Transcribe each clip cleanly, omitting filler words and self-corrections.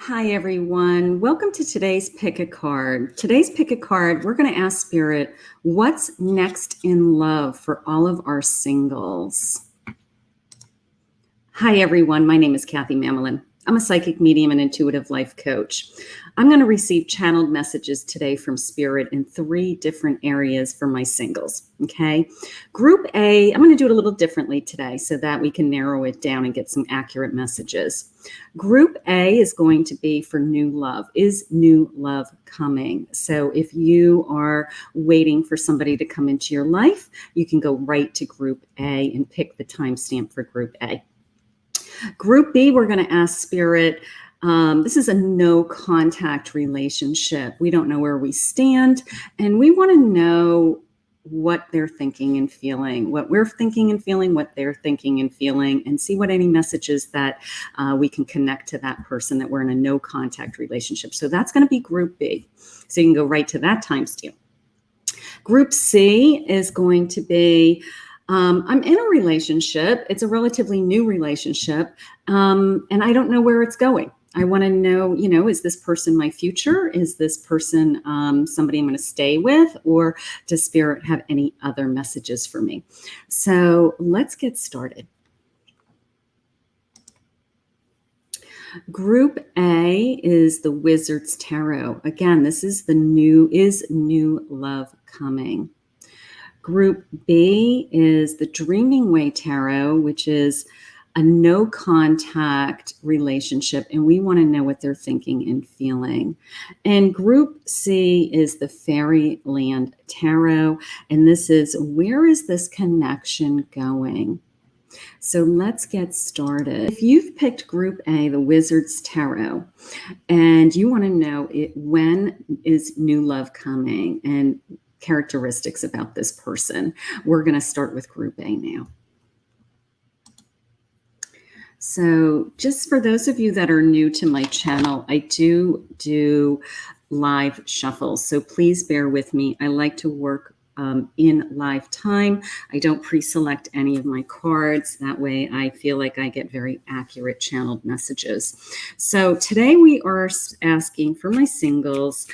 Hi, everyone. Welcome to today's Pick a Card. Today's Pick a Card, we're going to ask Spirit, what's next in love for all of our singles? Hi, everyone. My name is Kathy Mamolen. I'm a psychic medium and intuitive life coach. I'm going to receive channeled messages today from Spirit in 3 different areas for my singles, okay? Group A, I'm going to do it a little differently today so that we can narrow it down and get some accurate messages. Group A is going to be for new love. Is new love coming? So if you are waiting for somebody to come into your life, you can go right to Group A and pick the timestamp for Group A. Group B, we're going to ask Spirit. This is a no contact relationship. We don't know where we stand, and we want to know what they're thinking and feeling, what we're thinking and feeling, what they're thinking and feeling, and see what any messages that we can connect to that person that we're in a no contact relationship. So that's going to be Group B. So you can go right to that timestamp. Group C is going to be I'm in a relationship. It's a relatively new relationship, and I don't know where it's going. I want to know, is this person my future? Is this person somebody I'm going to stay with? Or does Spirit have any other messages for me? So let's get started. Group A is the Wizard's Tarot. Again, this is new love coming. Group B is the Dreaming Way Tarot, which is a no contact relationship, and we want to know what they're thinking and feeling. And Group C is the Fairyland Tarot, and this is, where is this connection going? So let's get started. If you've picked Group A, the Wizard's Tarot, and you want to know when is new love coming and characteristics about this person, we're going to start with Group A now. So just for those of you that are new to my channel, I do live shuffles, so please bear with me. I like to work in live time. I don't pre-select any of my cards. That way I feel like I get very accurate channeled messages. So today we are asking for my singles,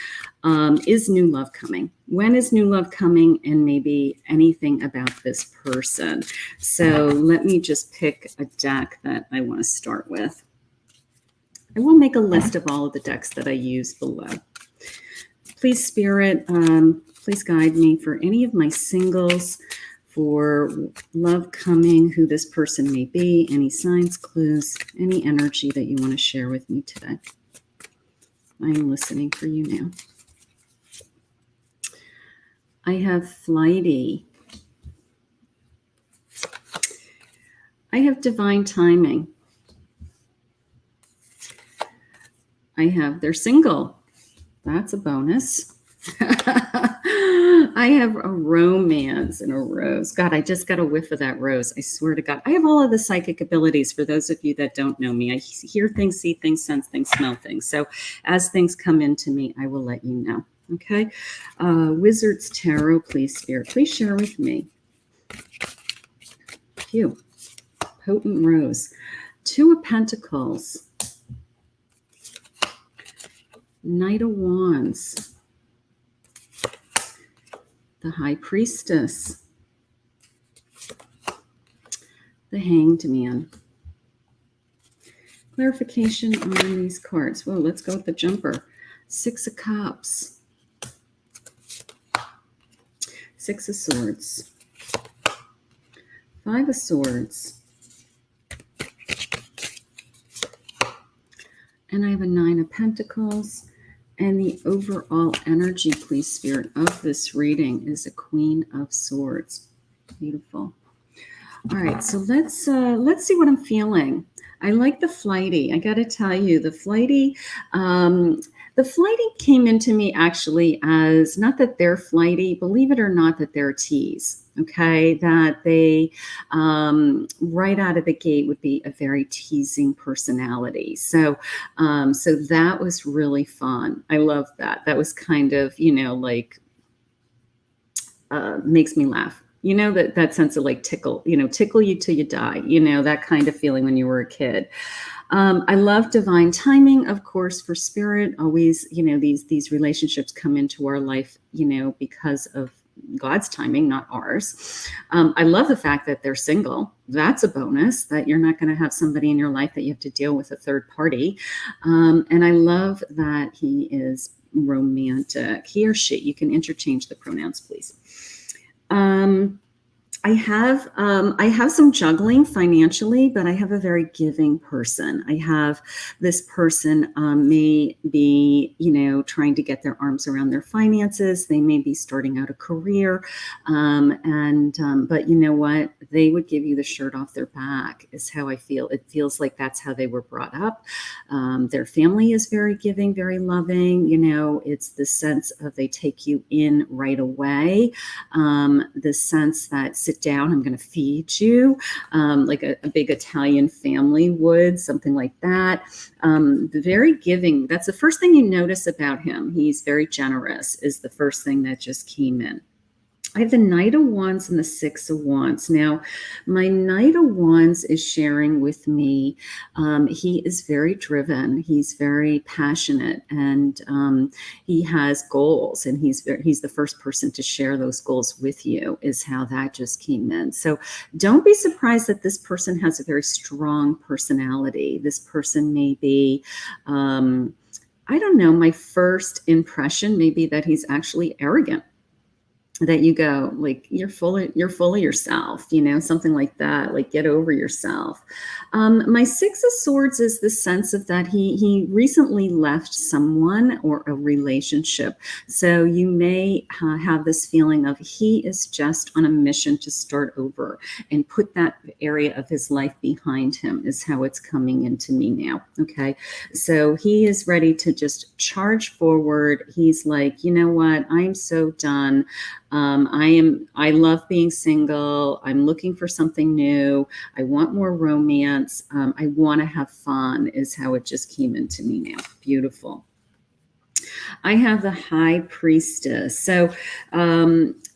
is new love coming? When is new love coming? And maybe anything about this person. So let me just pick a deck that I want to start with. I will make a list of all of the decks that I use below. Please, Spirit, please guide me for any of my singles, for love coming, who this person may be, any signs, clues, any energy that you want to share with me today. I'm listening for you now. I have flighty. I have divine timing. I have they're single. That's a bonus. I have a romance and a rose. God, I just got a whiff of that rose. I swear to God. I have all of the psychic abilities for those of you that don't know me. I hear things, see things, sense things, smell things. So as things come into me, I will let you know. Okay. Wizard's Tarot, please, Spirit. Please share with me. Phew. Potent Rose. 2 of Pentacles. Knight of Wands. The High Priestess. The Hanged Man. Clarification on these cards. Whoa, let's go with the jumper. 6 of Cups. 6 of Swords. 5 of Swords. And I have a 9 of Pentacles. And the overall energy, please, Spirit, of this reading is a Queen of Swords. Beautiful. All right, so let's see what I'm feeling. I like the flighty. I got to tell you, the flighty came into me actually as, not that they're flighty, believe it or not, that they're a tease. Okay, that they right out of the gate would be a very teasing personality. So that was really fun. I love that. That was kind of, like makes me laugh. You know, that sense of like tickle, tickle you till you die, that kind of feeling when you were a kid. I love divine timing, of course, for spirit. Always, these relationships come into our life, because of God's timing, not ours. I love the fact that they're single. That's a bonus, that you're not going to have somebody in your life that you have to deal with a third party. And I love that he is romantic. He or she. You can interchange the pronouns, please. I have some juggling financially, but I have a very giving person. I have this person may be, trying to get their arms around their finances. They may be starting out a career, but you know what? They would give you the shirt off their back, is how I feel. It feels like that's how they were brought up. Their family is very giving, very loving. It's the sense of they take you in right away. The sense that sit down, I'm going to feed you, like a big Italian family would, something like that. Very giving. That's the first thing you notice about him. He's very generous, is the first thing that just came in. I have the Knight of Wands and the Six of Wands. Now, my Knight of Wands is sharing with me. He is very driven. He's very passionate, and he has goals. And he's the first person to share those goals with you, is how that just came in. So don't be surprised that this person has a very strong personality. This person may be, I don't know, my first impression may be that he's actually arrogant. That you go, like, you're full of yourself, something like that, like, get over yourself. My Six of Swords is the sense of that he recently left someone or a relationship. So you may have this feeling of he is just on a mission to start over and put that area of his life behind him, is how it's coming into me now. Okay. So he is ready to just charge forward. He's like, you know what? I'm so done. I love being single. I'm looking for something new. I want more romance. I want to have fun, is how it just came into me now. Beautiful. I have the High Priestess. So,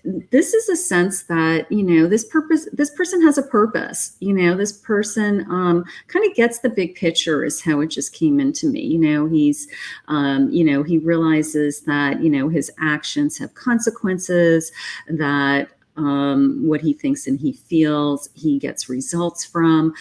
this is a sense that, this person has a purpose. This person kind of gets the big picture, is how it just came into me. He's, he realizes that, his actions have consequences, that what he thinks and he feels, he gets results from,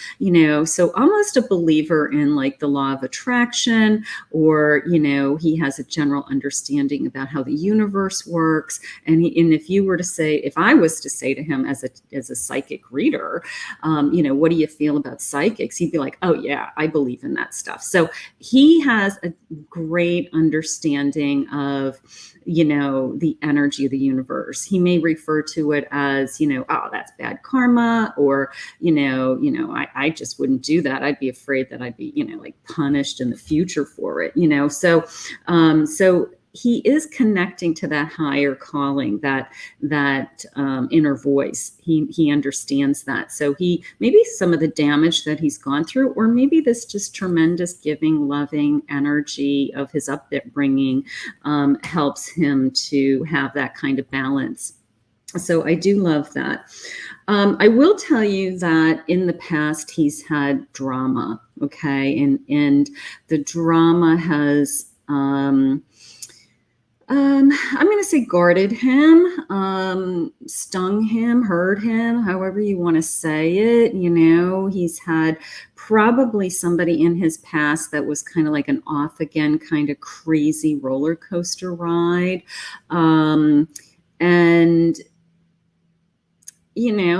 so almost a believer in like the law of attraction, or, he has a general understanding about how the universe works. And if I was to say to him as a psychic reader, what do you feel about psychics? He'd be like, oh yeah, I believe in that stuff. So he has a great understanding of, the energy of the universe. He may refer to it as, oh, that's bad karma, or, I just wouldn't do that. I'd be afraid that I'd be, like punished in the future for it, so he is connecting to that higher calling, that inner voice. He understands that. So he, maybe some of the damage that he's gone through, or maybe this just tremendous giving, loving energy of his upbringing helps him to have that kind of balance. So I do love that. I will tell you that in the past he's had drama. Okay. And the drama has, I'm going to say guarded him, stung him, hurt him, however you want to say it. He's had probably somebody in his past that was kind of like an off again, kind of crazy roller coaster ride. And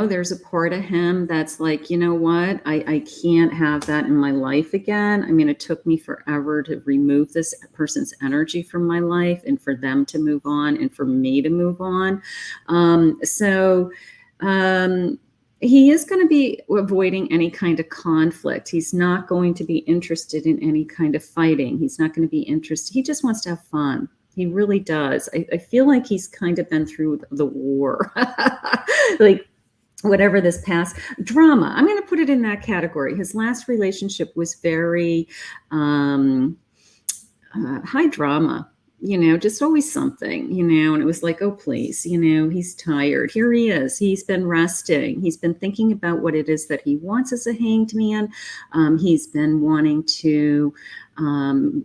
there's a part of him that's like, you know what? I can't have that in my life again. I mean, it took me forever to remove this person's energy from my life, and for them to move on, and for me to move on. He is going to be avoiding any kind of conflict. He's not going to be interested in any kind of fighting. He's not going to be interested. He just wants to have fun. He really does. I feel like he's kind of been through the war, like whatever this past drama. I'm going to put it in that category. His last relationship was very high drama. just always something, and it was like, oh, please, he's tired. Here he is. He's been resting. He's been thinking about what it is that he wants as a hanged man. He's been wanting to,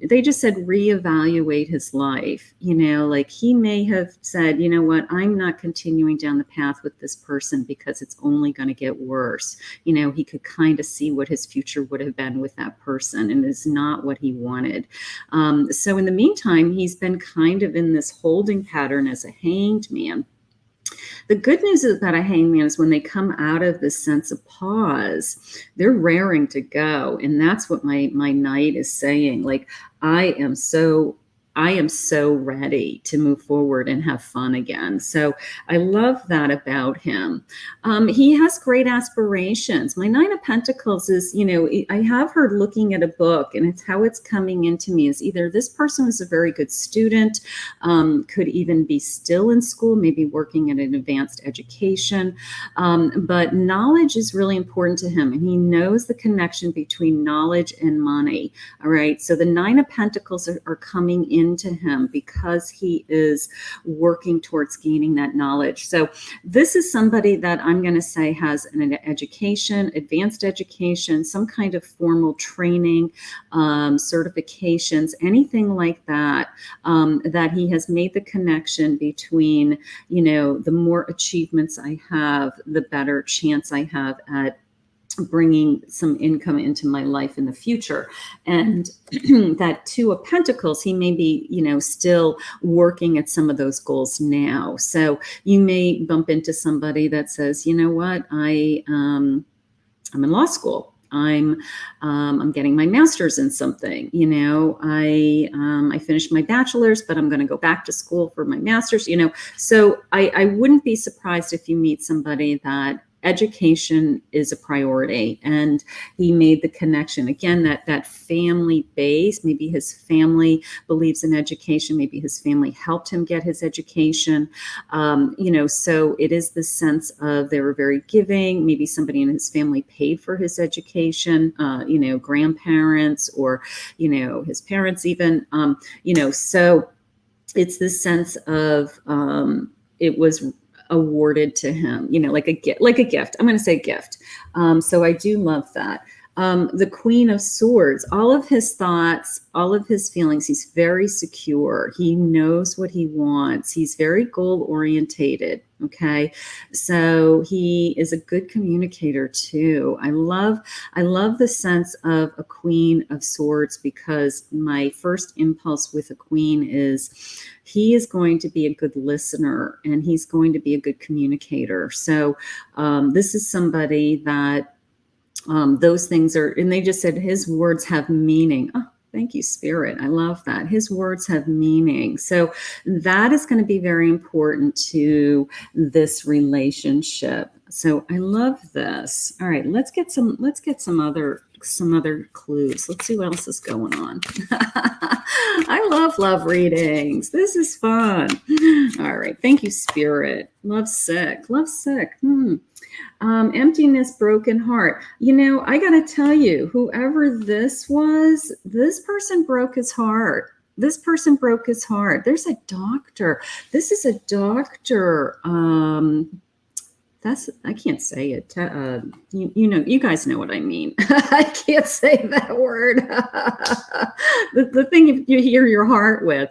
they just said reevaluate his life. Like he may have said, you know what, I'm not continuing down the path with this person because it's only going to get worse. He could kind of see what his future would have been with that person, and it's not what he wanted. So in the meantime, he's been kind of in this holding pattern as a hanged man. The good news about a hangman is when they come out of this sense of pause, they're raring to go. And that's what my knight is saying. Like, I am so ready to move forward and have fun again. So I love that about him. He has great aspirations. My Nine of Pentacles is, I have her looking at a book, and it's how it's coming into me is either this person was a very good student, could even be still in school, maybe working at an advanced education. But knowledge is really important to him, and he knows the connection between knowledge and money. All right. So the Nine of Pentacles are coming into him because he is working towards gaining that knowledge. So this is somebody that I'm going to say has an education, advanced education, some kind of formal training, certifications, anything like that, that he has made the connection between, the more achievements I have, the better chance I have at bringing some income into my life in the future. And that Two of Pentacles, he may be, still working at some of those goals now. So you may bump into somebody that says, you know what, I'm in law school. I'm getting my master's in something. I finished my bachelor's, but I'm going to go back to school for my master's. So I wouldn't be surprised if you meet somebody that education is a priority, and he made the connection again, that family base. Maybe his family believes in education, maybe his family helped him get his education. So it is the sense of they were very giving. Maybe somebody in his family paid for his education, grandparents or his parents even. So it's this sense of it was awarded to him, like a gift. I'm going to say gift. So I do love that. The Queen of Swords, all of his thoughts, all of his feelings, he's very secure. He knows what he wants. He's very goal orientated. Okay. So he is a good communicator too. I love the sense of a Queen of Swords, because my first impulse with a queen is he is going to be a good listener and he's going to be a good communicator. So this is somebody that those things are, and they just said his words have meaning. Oh, thank you, Spirit. I love that. His words have meaning. So that is going to be very important to this relationship. So I love this. All right, let's get some other clues. Let's see what else is going on. I love readings. This is fun. All right. Thank you, Spirit. Love sick. Emptiness, broken heart. I got to tell you, whoever this was, this person broke his heart. This person broke his heart. There's a doctor. This is a doctor. I can't say it. You guys know what I mean. I can't say that word. the thing you hear your heart with.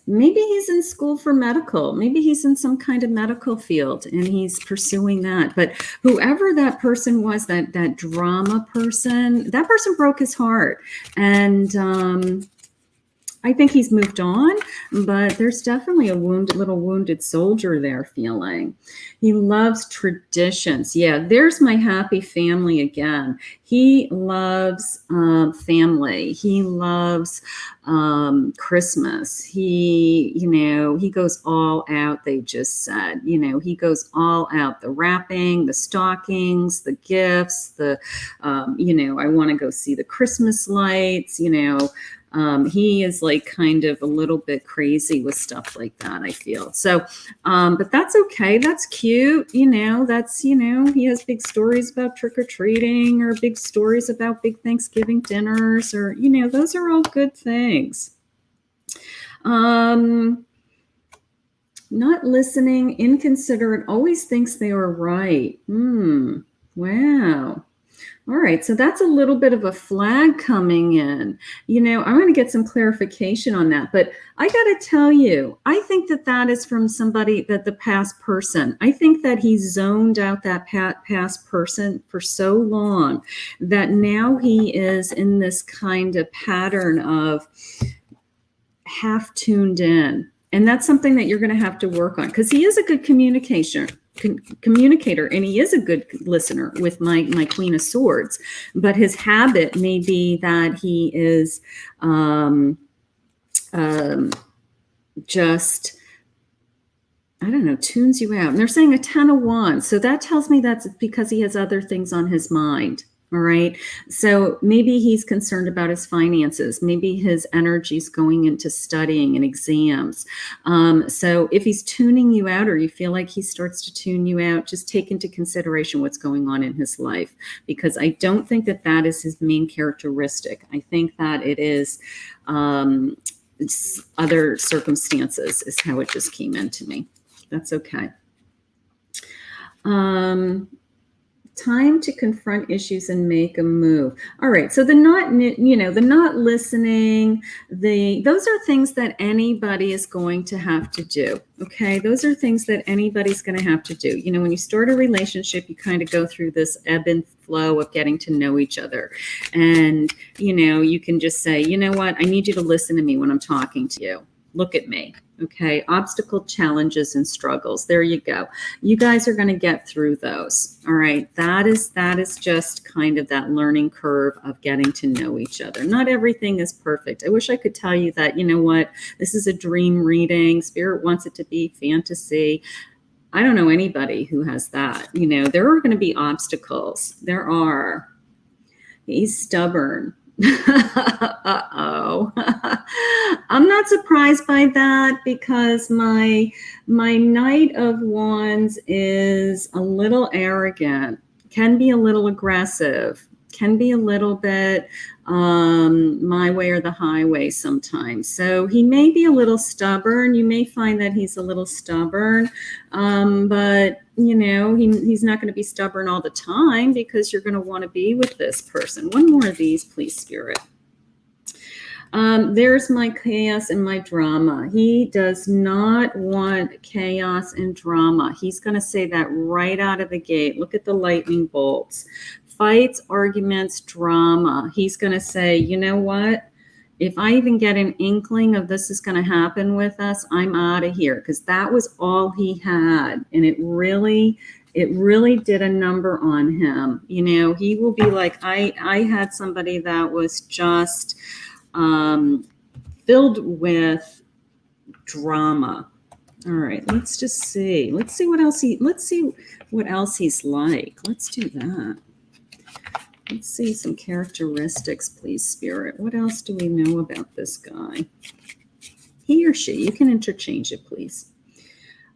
Maybe he's in school for medical. Maybe he's in some kind of medical field and he's pursuing that. But whoever that person was, that drama person, that person broke his heart. And I think he's moved on, but there's definitely a little wounded soldier there feeling. He loves traditions. Yeah, there's my happy family again. He loves family. He loves Christmas. He goes all out, they just said. He goes all out. The wrapping, the stockings, the gifts, I want to go see the Christmas lights, he is like kind of a little bit crazy with stuff like that, I feel. So, but that's okay. That's cute. He has big stories about trick-or-treating or big stories about big Thanksgiving dinners or, those are all good things. Not listening, inconsiderate, always thinks they are right. Wow. All right, so that's a little bit of a flag coming in. I'm going to get some clarification on that, but I got to tell you, I think that is from somebody, that the past person. I think that he zoned out that past person for so long that now he is in this kind of pattern of half tuned in. And that's something that you're going to have to work on, because he is a good communicator, and he is a good listener with my Queen of Swords. But his habit may be that he is just, I don't know, tunes you out. And they're saying a 10 of Wands. So that tells me that's because he has other things on his mind. All right. So maybe he's concerned about his finances. Maybe his energy's going into studying and exams. So if he's tuning you out, or you feel like he starts to tune you out, just take into consideration what's going on in his life, because I don't think that is his main characteristic. I think that it is other circumstances is how it just came into me. That's okay. Time to confront issues and make a move. All right. So the not listening, those are things that anybody is going to have to do. Okay. Those are things that anybody's going to have to do. When you start a relationship, you kind of go through this ebb and flow of getting to know each other. And, you can just say, you know what? I need you to listen to me when I'm talking to you. Look at me. Okay. Obstacle, challenges, and struggles. There you go. You guys are going to get through those. All right. That is just kind of that learning curve of getting to know each other. Not everything is perfect. I wish I could tell you that, this is a dream reading. Spirit wants it to be fantasy. I don't know anybody who has that. There are going to be obstacles. There are. He's stubborn. Uh-oh. I'm not surprised by that, because my Knight of Wands is a little arrogant, can be a little aggressive, can be a little bit my way or the highway sometimes. So he may be a little stubborn. You may find that he's a little stubborn, but he's not going to be stubborn all the time, because you're going to want to be with this person. One more of these, please, Spirit. There's my chaos and my drama. He does not want chaos and drama. He's going to say that right out of the gate. Look at the lightning bolts. Fights, arguments, drama. He's going to say, you know what? If I even get an inkling of this is going to happen with us, I'm out of here, because that was all he had. And it really did a number on him. He will be like, I had somebody that was just filled with drama. All right, let's just see. Let's see what else he's like. Let's do that. Let's see some characteristics, please, Spirit. What else do we know about this guy? He or she, you can interchange it, please.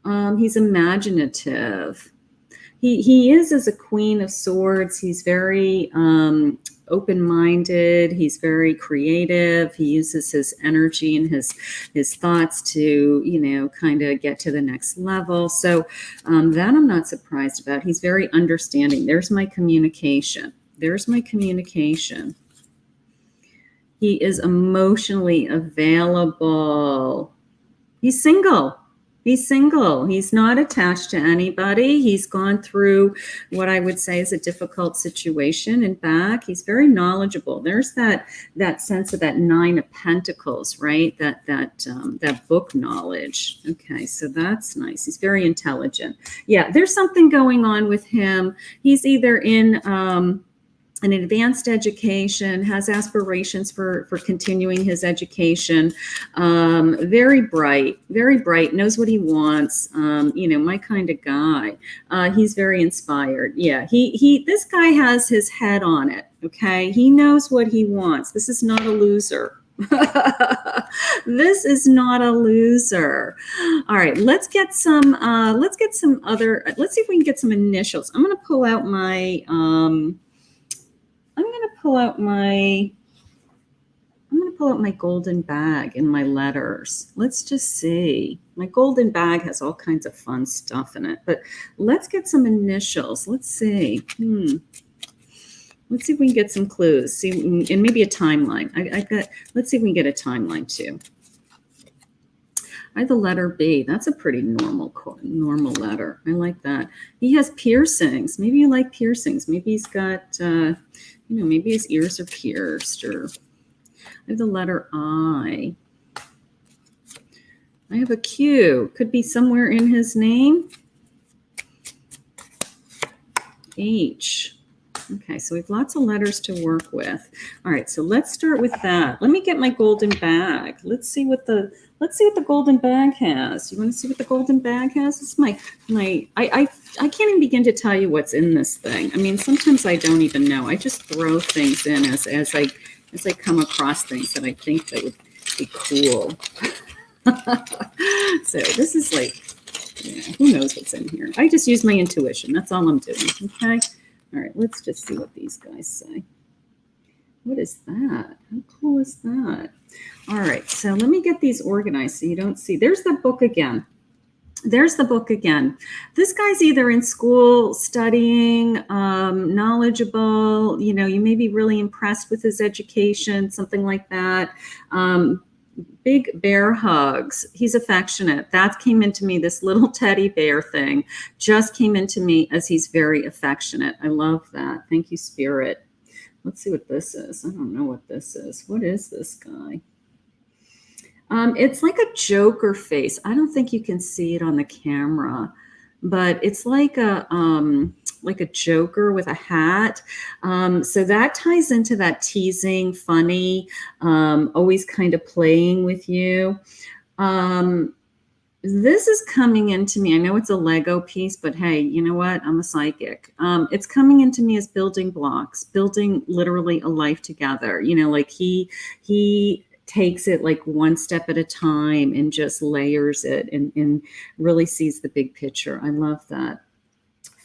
He's imaginative. He is as a Queen of Swords. He's very open-minded. He's very creative. He uses his energy and his thoughts to, kind of get to the next level. So that I'm not surprised about. He's very understanding. There's my communication. He is emotionally available. He's single. He's not attached to anybody. He's gone through what I would say is a difficult situation and back. He's very knowledgeable. There's that sense of that 9 of Pentacles, right? That book knowledge. Okay, so that's nice. He's very intelligent. Yeah, there's something going on with him. He's either in an advanced education, has aspirations for continuing his education, very bright, knows what he wants, my kind of guy. He's very inspired. Yeah, this guy has his head on it, okay? He knows what he wants. This is not a loser. This is not a loser. All right, let's see if we can get some initials. I'm going to pull out pull out my golden bag in my letters. Let's just see. My golden bag has all kinds of fun stuff in it, but let's get some initials. Let's see. Let's see if we can get some clues. See, and maybe a timeline. Let's see if we can get a timeline too. I have the letter B. That's a pretty normal letter. I like that. He has piercings. Maybe you like piercings. Maybe he's got, maybe his ears are pierced. Or I have the letter I. I have a Q. Could be somewhere in his name. H. Okay, so we have lots of letters to work with. All right, so let's start with that. Let me get my golden bag. Let's see what the golden bag has. You want to see what the golden bag has? It's I can't even begin to tell you what's in this thing. I mean, sometimes I don't even know. I just throw things in as I come across things that I think that would be cool. So this is who knows what's in here? I just use my intuition. That's all I'm doing. Okay. All right, let's just see what these guys say. What is that? How cool is that? All right, so let me get these organized so you don't see. There's the book again. There's the book again. This guy's either in school studying, knowledgeable, you may be really impressed with his education, something like that. Big bear hugs. He's affectionate. That came into me, this little teddy bear thing just came into me as he's very affectionate. I love that. Thank you, Spirit. Let's see what this is. I don't know what this is. What is this guy? It's like a Joker face. I don't think you can see it on the camera, but it's like a Joker with a hat. So that ties into that teasing, funny, always kind of playing with you. This is coming into me. I know it's a Lego piece, but hey, you know what? I'm a psychic. It's coming into me as building blocks, building literally a life together. Like he takes it like one step at a time and just layers it and really sees the big picture. I love that.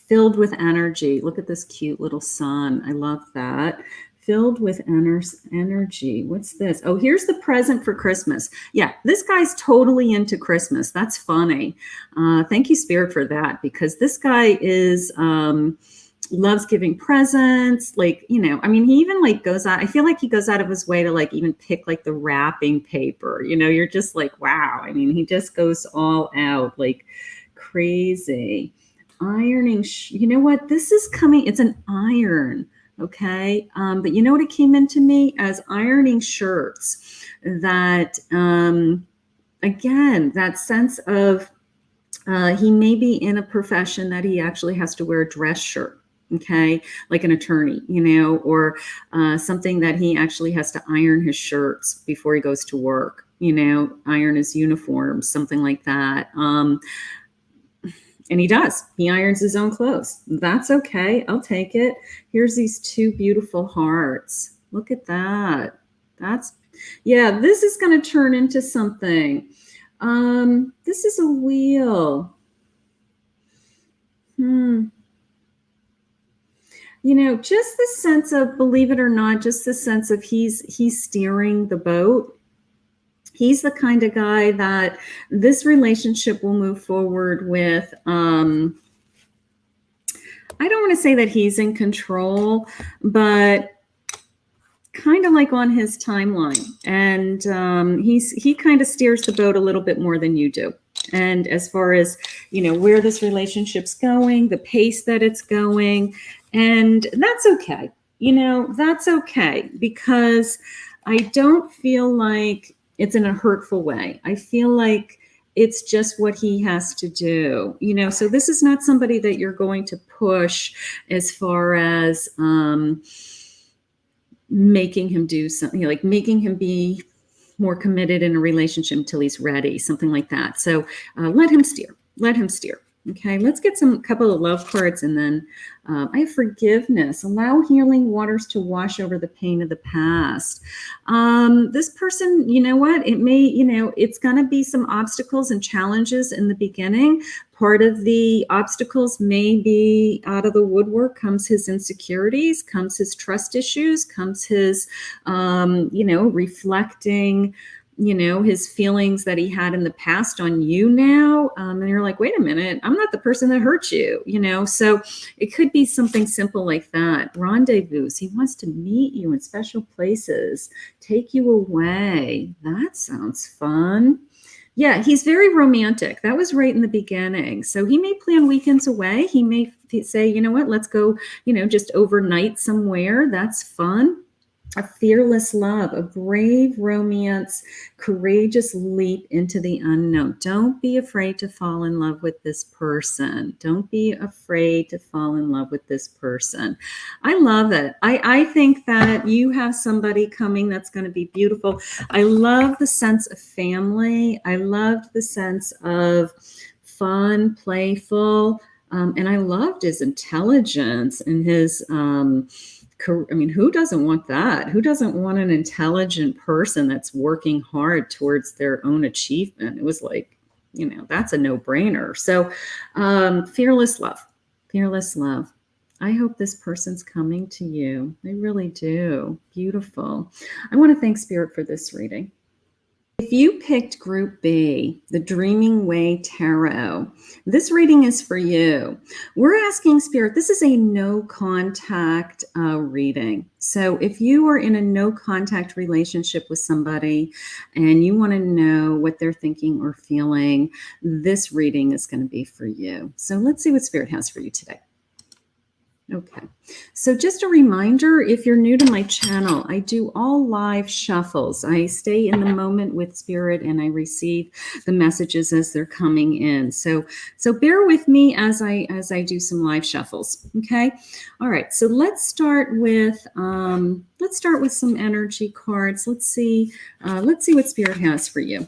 Filled with energy. Look at this cute little sun. I love that. Filled with energy. What's this? Oh, here's the present for Christmas. Yeah, this guy's totally into Christmas. That's funny. Thank you, Spirit, for that, because this guy is loves giving presents. He even goes out. I feel like he goes out of his way to even pick the wrapping paper. You're just like, wow. I mean, he just goes all out like crazy. Ironing. You know what? This is coming. It's an iron. Okay. But you know what it came into me as ironing shirts that, again, that sense of, he may be in a profession that he actually has to wear a dress shirt. Okay. Like an attorney, or, something that he actually has to iron his shirts before he goes to work, iron his uniforms, something like that. And he does. He irons his own clothes. That's okay. I'll take it. Here's these two beautiful hearts. Look at that. This is going to turn into something. This is a wheel. Just the sense of, believe it or not, just the sense of he's steering the boat. He's the kind of guy that this relationship will move forward with. I don't want to say that he's in control, but kind of like on his timeline. And he kind of steers the boat a little bit more than you do. And as far as, where this relationship's going, the pace that it's going, and that's okay. That's okay, because I don't feel like it's in a hurtful way. I feel like it's just what he has to do, so this is not somebody that you're going to push as far as making him do something, like making him be more committed in a relationship until he's ready, something like that. So let him steer. Okay, let's get a couple of love cards, and then I have forgiveness. Allow healing waters to wash over the pain of the past. This person, you know what? It may, it's going to be some obstacles and challenges in the beginning. Part of the obstacles may be out of the woodwork, comes his insecurities, comes his trust issues, comes his, reflecting his feelings that he had in the past on you now. And you're like, wait a minute, I'm not the person that hurt you, So it could be something simple like that. Rendezvous. He wants to meet you in special places, take you away. That sounds fun. Yeah, he's very romantic. That was right in the beginning. So he may plan weekends away. He may say, you know what, let's go, just overnight somewhere. That's fun. A fearless love, a brave romance, courageous leap into the unknown. Don't be afraid to fall in love with this person. Don't be afraid to fall in love with this person. I love it. I think that you have somebody coming that's going to be beautiful. I love the sense of family. I loved the sense of fun, playful, and I loved his intelligence and his who doesn't want that? Who doesn't want an intelligent person that's working hard towards their own achievement? It was like, that's a no-brainer. So fearless love, fearless love. I hope this person's coming to you. I really do. Beautiful. I want to thank Spirit for this reading. If you picked Group B, the Dreaming Way Tarot, this reading is for you. We're asking Spirit, this is a no contact reading. So if you are in a no contact relationship with somebody and you want to know what they're thinking or feeling, this reading is going to be for you. So let's see what Spirit has for you today. Okay, so just a reminder, if you're new to my channel, I do all live shuffles. I stay in the moment with Spirit and I receive the messages as they're coming in. So bear with me as I do some live shuffles. Okay, all right. So let's start with some energy cards. Let's see what Spirit has for you.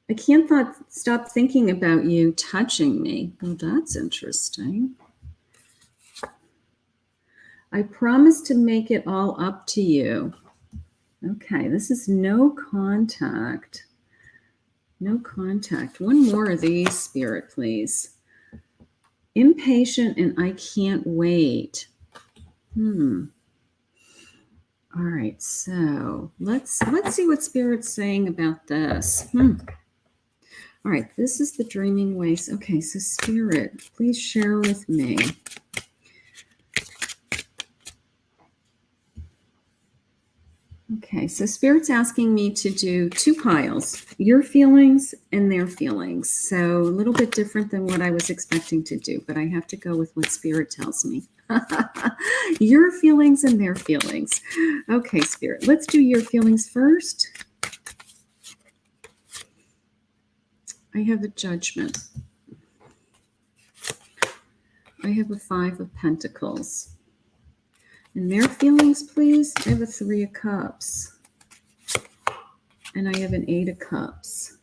I can't stop thinking about you touching me. Well, that's interesting. I promise to make it all up to you. Okay, this is no contact. No contact. One more of these, Spirit, please. Impatient and I can't wait. All right, so let's see what Spirit's saying about this. All right, this is the Dreaming Ways. Okay, so Spirit, please share with me. Okay, so Spirit's asking me to do two piles, your feelings and their feelings. So a little bit different than what I was expecting to do, but I have to go with what Spirit tells me. Your feelings and their feelings. Okay, Spirit, let's do your feelings first. I have a Judgment. I have a 5 of Pentacles. And their feelings, please. I have a 3 of Cups. And I have an 8 of Cups.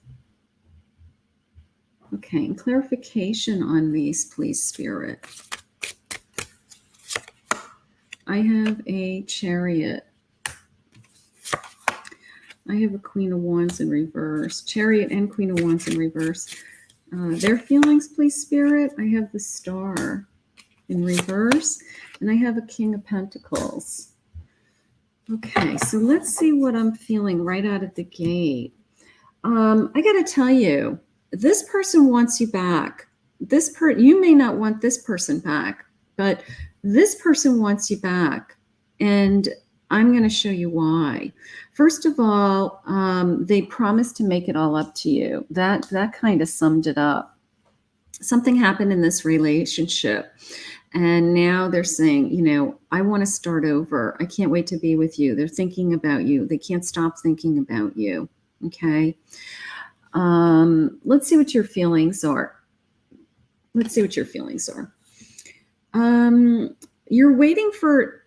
Okay, and clarification on these, please, Spirit. I have a Chariot. I have a Queen of Wands in reverse. Chariot and Queen of Wands in reverse. Their feelings, please, Spirit. I have the Star in reverse. And I have a King of Pentacles. Okay, so let's see what I'm feeling right out of the gate. I got to tell you, this person wants you back. You may not want this person back, but this person wants you back. And I'm going to show you why. First of all, they promised to make it all up to you. That kind of summed it up. Something happened in this relationship. And now they're saying, I want to start over. I can't wait to be with you. They're thinking about you. They can't stop thinking about you. Okay. Let's see what your feelings are. You're waiting for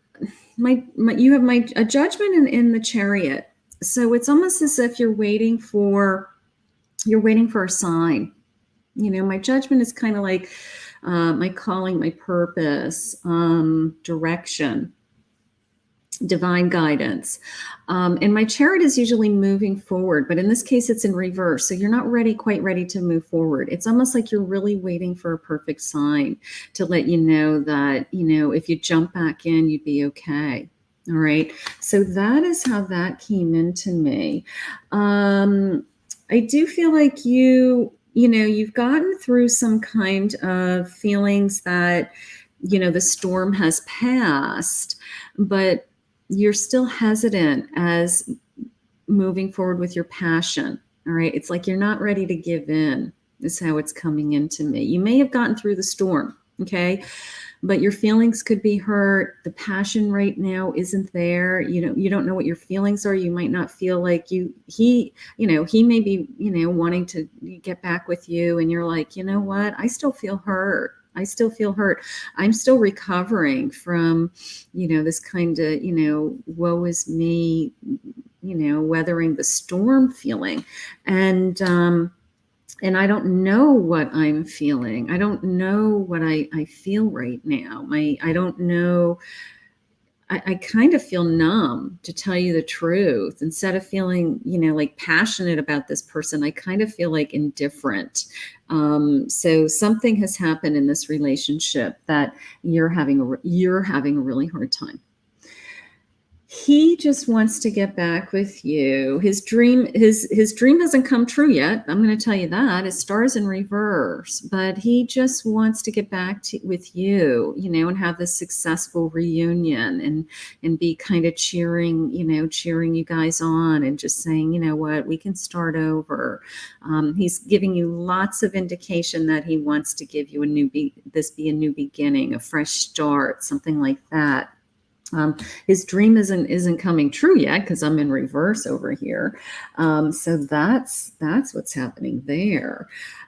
you have a Judgment in the Chariot. So it's almost as if you're waiting for a sign. My judgment is kind of like my calling, my purpose, direction, divine guidance. And my chariot is usually moving forward, but in this case, it's in reverse. So you're not quite ready to move forward. It's almost like you're really waiting for a perfect sign to let you know that, if you jump back in, you'd be okay. All right. So that is how that came into me. I do feel like you've gotten through some kind of feelings that, the storm has passed, but you're still hesitant as moving forward with your passion. All right. It's like you're not ready to give in, is how it's coming into me. You may have gotten through the storm. Okay. But your feelings could be hurt. The passion right now isn't there. You don't know what your feelings are. You might not feel like he may be, wanting to get back with you. And you're like, you know what? I still feel hurt. I'm still recovering from, this kind of, woe is me, weathering the storm feeling. And I don't know what I'm feeling. I don't know what I feel right now. I don't know. I kind of feel numb, to tell you the truth. Instead of feeling, like passionate about this person, I kind of feel like indifferent. So something has happened in this relationship that you're having a really hard time. He just wants to get back with you. His dream hasn't come true yet. I'm going to tell you that. His star's in reverse, but he just wants to get back with you, and have this successful reunion and be kind of cheering you guys on and just saying, you know what, we can start over. He's giving you lots of indication that he wants to give you a new beginning, a fresh start, something like that. His dream isn't coming true yet because I'm in reverse over here. So that's what's happening there.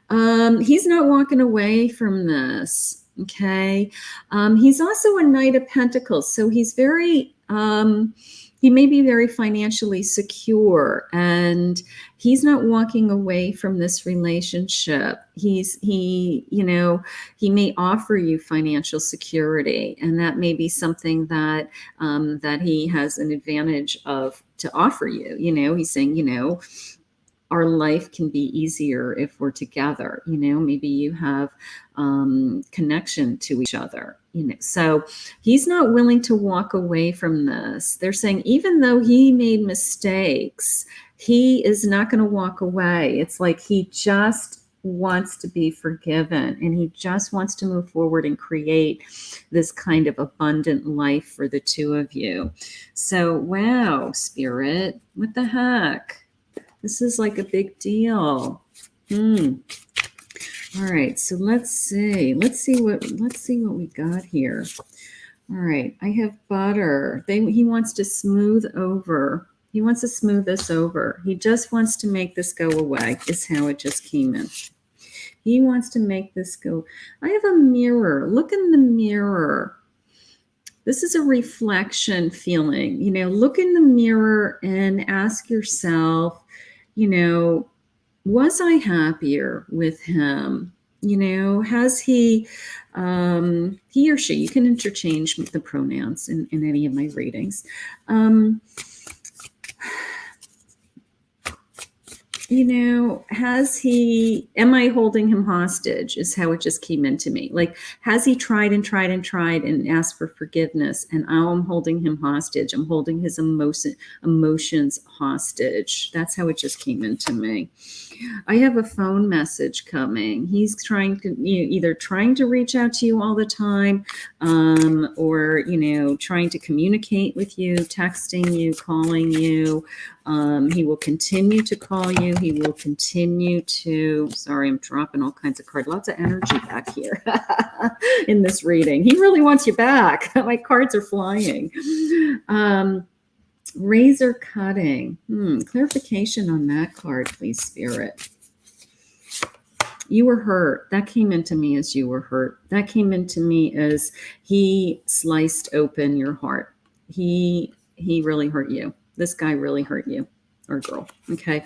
He's not walking away from this. Okay. He's also a Knight of Pentacles. So he's he may be very financially secure, and he's not walking away from this relationship. He may offer you financial security, and that may be something that he has an advantage of to offer you. He's saying, our life can be easier if we're together. Maybe you have connection to each other. So he's not willing to walk away from this. They're saying even though he made mistakes, he is not going to walk away. It's like he just wants to be forgiven, and he just wants to move forward and create this kind of abundant life for the two of you. So, wow, Spirit, what the heck? This is like a big deal. All right, so let's see what we got here. All right, I have butter. He wants to smooth over. He wants to smooth this over. He just wants to make this go away, is how it just came in. He wants to make this go. I have a mirror. Look in the mirror. This is a reflection feeling. Look in the mirror and ask yourself, was I happier with him? Has he or she, you can interchange the pronouns in any of my readings. Am I holding him hostage, is how it just came into me. Like, has he tried and asked for forgiveness, and now I'm holding him hostage. I'm holding his emotions hostage. That's how it just came into me. I have a phone message coming. He's trying to, either trying to reach out to you all the time, or, trying to communicate with you, texting you, calling you. He will continue to call you. He will continue to, sorry, I'm dropping all kinds of cards. Lots of energy back here in this reading. He really wants you back. My cards are flying. Razor cutting. Clarification on that card, please, Spirit. You were hurt. That came into me as you were hurt. That came into me as he sliced open your heart. He really hurt you. This guy really hurt you. or girl. Okay.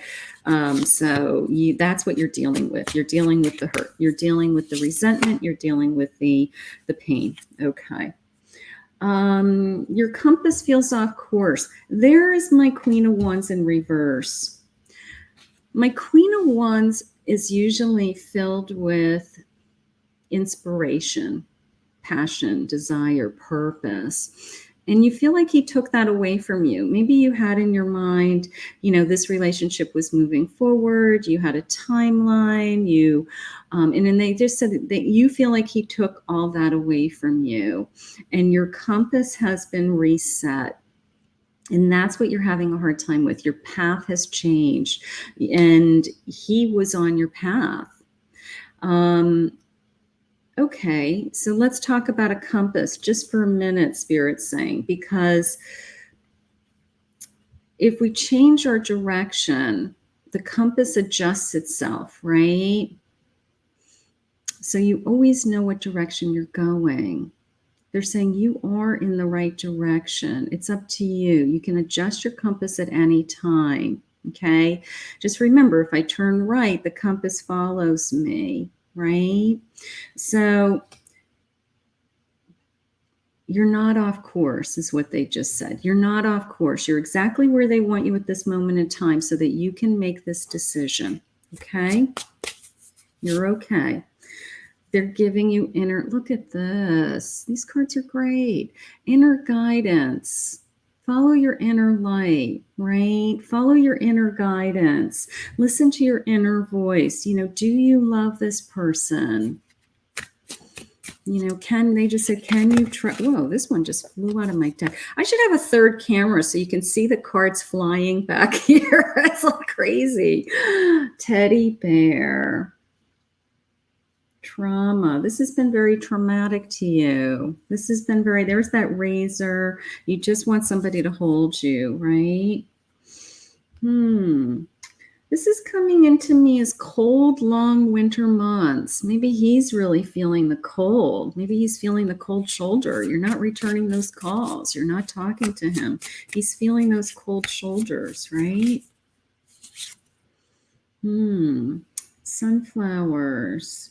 So that's what you're dealing with. You're dealing with the hurt. You're dealing with the resentment. You're dealing with the pain. Okay. Your compass feels off course. There is my Queen of Wands in reverse. My Queen of Wands is usually filled with inspiration, passion, desire, purpose. And you feel like he took that away from you. Maybe you had in your mind, this relationship was moving forward. You had a timeline. And then they just said that you feel like he took all that away from you. And your compass has been reset. And that's what you're having a hard time with. Your path has changed. And he was on your path. Okay, so let's talk about a compass just for a minute, Spirit's saying, because if we change our direction, the compass adjusts itself, right? So you always know what direction you're going. They're saying you are in the right direction. It's up to you. You can adjust your compass at any time, okay? Just remember, if I turn right, the compass follows me, right? So you're not off course is what they just said. You're not off course. You're exactly where they want you at this moment in time so that you can make this decision. Okay? You're okay. They're giving you look at this. These cards are great. Inner guidance. Follow your inner light, right? Follow your inner guidance. Listen to your inner voice. Do you love this person? They just said, can you try? Whoa, this one just flew out of my deck. I should have a third camera so you can see the cards flying back here. It's all crazy. Teddy bear. Trauma. This has been very traumatic to you. This has been there's that razor. You just want somebody to hold you, right? This is coming into me as cold, long winter months. Maybe he's really feeling the cold. Maybe he's feeling the cold shoulder. You're not returning those calls. You're not talking to him. He's feeling those cold shoulders, right? Sunflowers.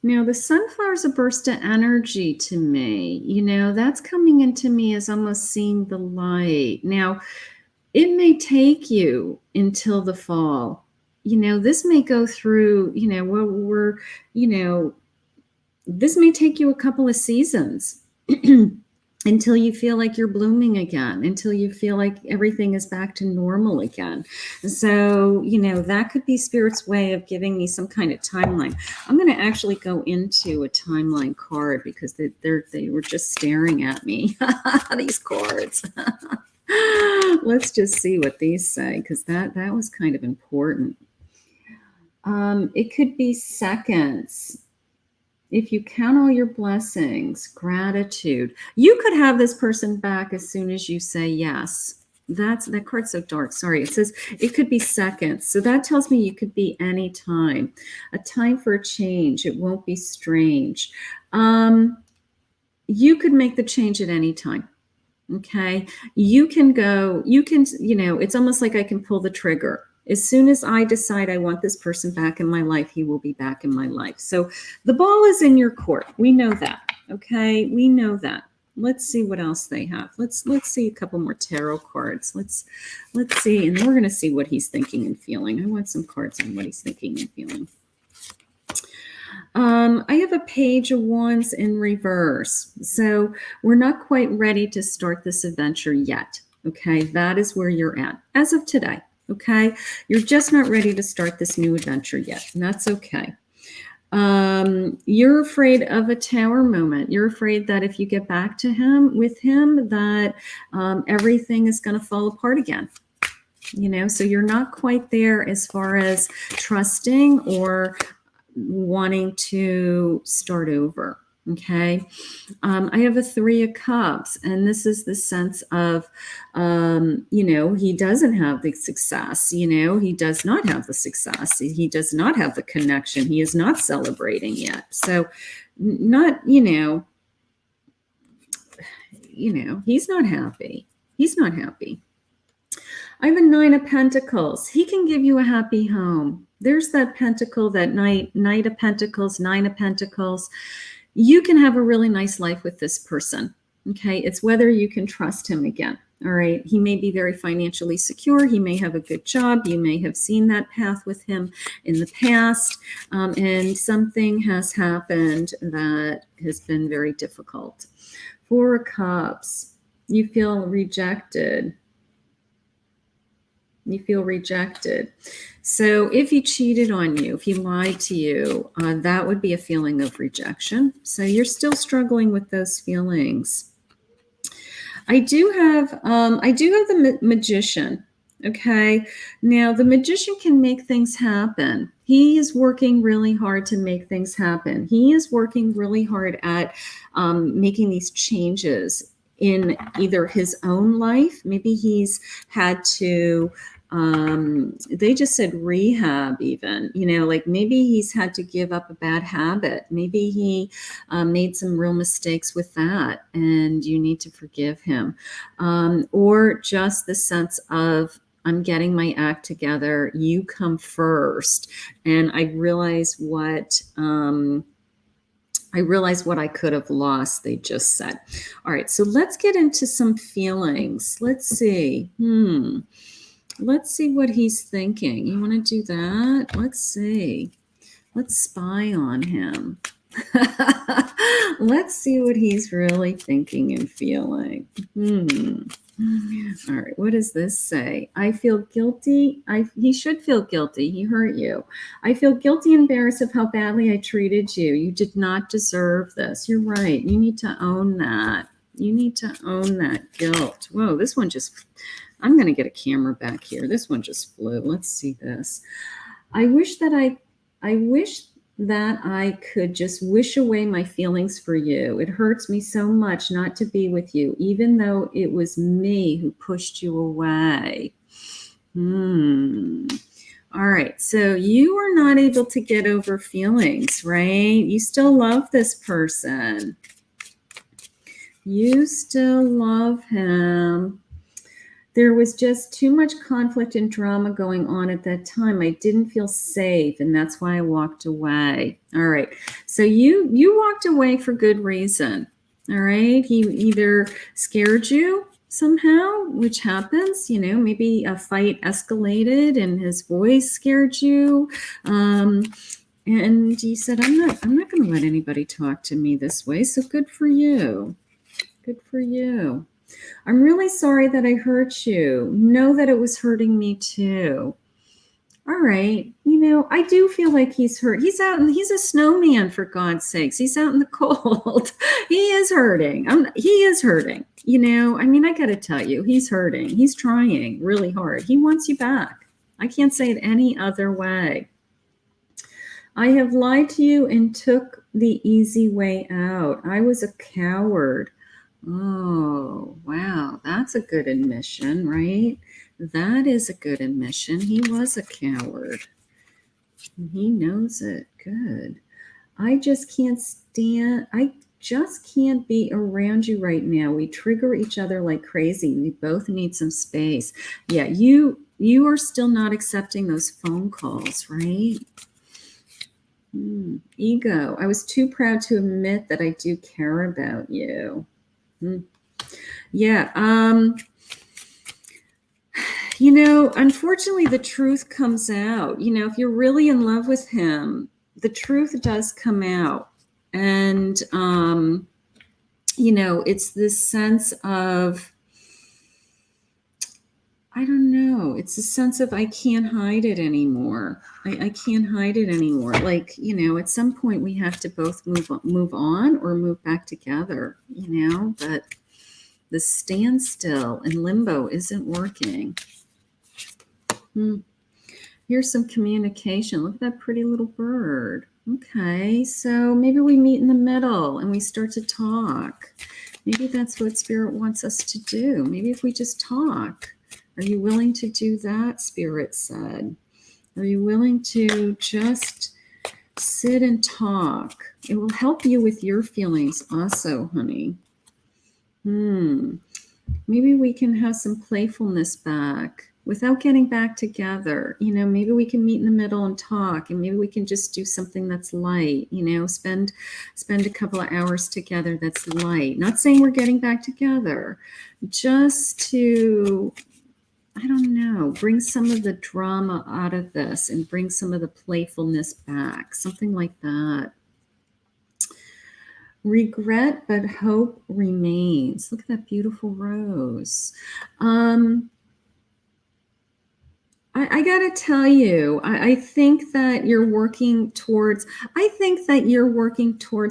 Now, the sunflower's a burst of energy to me. That's coming into me as almost seeing the light. Now, it may take you until the fall. This may go through, this may take you a couple of seasons until you feel like you're blooming again, until you feel like everything is back to normal again. So, that could be Spirit's way of giving me some kind of timeline. I'm going to actually go into a timeline card because they were just staring at me, these cards. Let's just see what these say, because that was kind of important. It could be seconds. If you count all your blessings, gratitude, you could have this person back as soon as you say yes. That card's so dark. Sorry. It says it could be seconds. So that tells me you could be any time. A time for a change. It won't be strange. You could make the change at any time. Okay. It's almost like I can pull the trigger. As soon as I decide I want this person back in my life, he will be back in my life. So the ball is in your court. We know that. Okay. We know that. Let's see what else they have. Let's see a couple more tarot cards. Let's see. And we're going to see what he's thinking and feeling. I want some cards on what he's thinking and feeling. I have a Page of Wands in reverse. So we're not quite ready to start this adventure yet. Okay. That is where you're at as of today. Okay. You're just not ready to start this new adventure yet. And that's okay. You're afraid of a tower moment. You're afraid that if you get back to him, that everything is going to fall apart again. So you're not quite there as far as trusting or wanting to start over. Okay. I have a 3 of Cups, and this is the sense of, he doesn't have the success. He does not have the success. He does not have the connection. He is not celebrating yet. So not, he's not happy. He's not happy. I have a 9 of Pentacles. He can give you a happy home. There's that pentacle, that Knight of Pentacles, 9 of Pentacles. You can have a really nice life with this person. Okay, it's whether you can trust him again. All right, he may be very financially secure. He may have a good job. You may have seen that path with him in the past, and something has happened that has been very difficult. 4 of Cups. You feel rejected. You feel rejected. So if he cheated on you, if he lied to you, that would be a feeling of rejection. So you're still struggling with those feelings. I do have the Magician. Okay. Now the Magician can make things happen. He is working really hard to make things happen. He is working really hard at making these changes in either his own life. Maybe he's had to they just said rehab, even, like maybe he's had to give up a bad habit. Maybe he made some real mistakes with that and you need to forgive him. Or just the sense of, I'm getting my act together, you come first. And I realize what I could have lost, they just said. All right, so let's get into some feelings. Let's see. Let's see what he's thinking. You want to do that? Let's see. Let's spy on him. Let's see what he's really thinking and feeling. All right, what does this say? I feel guilty. He should feel guilty. He hurt you. I feel guilty and embarrassed of how badly I treated you. You did not deserve this. You're right. You need to own that. You need to own that guilt. Whoa, this one just... I'm going to get a camera back here. This one just flew. Let's see this. I wish that I could just wish away my feelings for you. It hurts me so much not to be with you, even though it was me who pushed you away. All right. So you are not able to get over feelings, right? You still love this person. You still love him. There was just too much conflict and drama going on at that time. I didn't feel safe, and that's why I walked away. All right. So you walked away for good reason. All right. He either scared you somehow, which happens, maybe a fight escalated and his voice scared you. And you said, I'm not going to let anybody talk to me this way. So good for you. Good for you. I'm really sorry that I hurt you. Know that it was hurting me too. All right. I do feel like he's hurt. He's out and he's a snowman, for God's sakes. He's out in the cold. He is hurting. He is hurting. I got to tell you, he's hurting. He's trying really hard. He wants you back. I can't say it any other way. I have lied to you and took the easy way out. I was a coward. Oh, wow. That's a good admission, right? That is a good admission. He was a coward. He knows it. Good. I just can't be around you right now. We trigger each other like crazy. We both need some space. Yeah, you are still not accepting those phone calls, right? Ego. I was too proud to admit that I do care about you. Yeah. Unfortunately, the truth comes out. If you're really in love with him, the truth does come out. And, it's this sense of, I don't know. It's a sense of, I can't hide it anymore. I can't hide it anymore. Like, at some point we have to both move on or move back together, but the standstill and limbo isn't working. Here's some communication. Look at that pretty little bird. Okay, so maybe we meet in the middle and we start to talk. Maybe that's what Spirit wants us to do. Maybe if we just talk. Are you willing to do that? Spirit said. Are you willing to just sit and talk? It will help you with your feelings also, honey. Maybe we can have some playfulness back without getting back together. Maybe we can meet in the middle and talk, and maybe we can just do something that's light, spend a couple of hours together that's light. Not saying we're getting back together, just to, I don't know, bring some of the drama out of this and bring some of the playfulness back, something like that. Regret, but hope remains. Look at that beautiful rose. I got to tell you, I think that you're working towards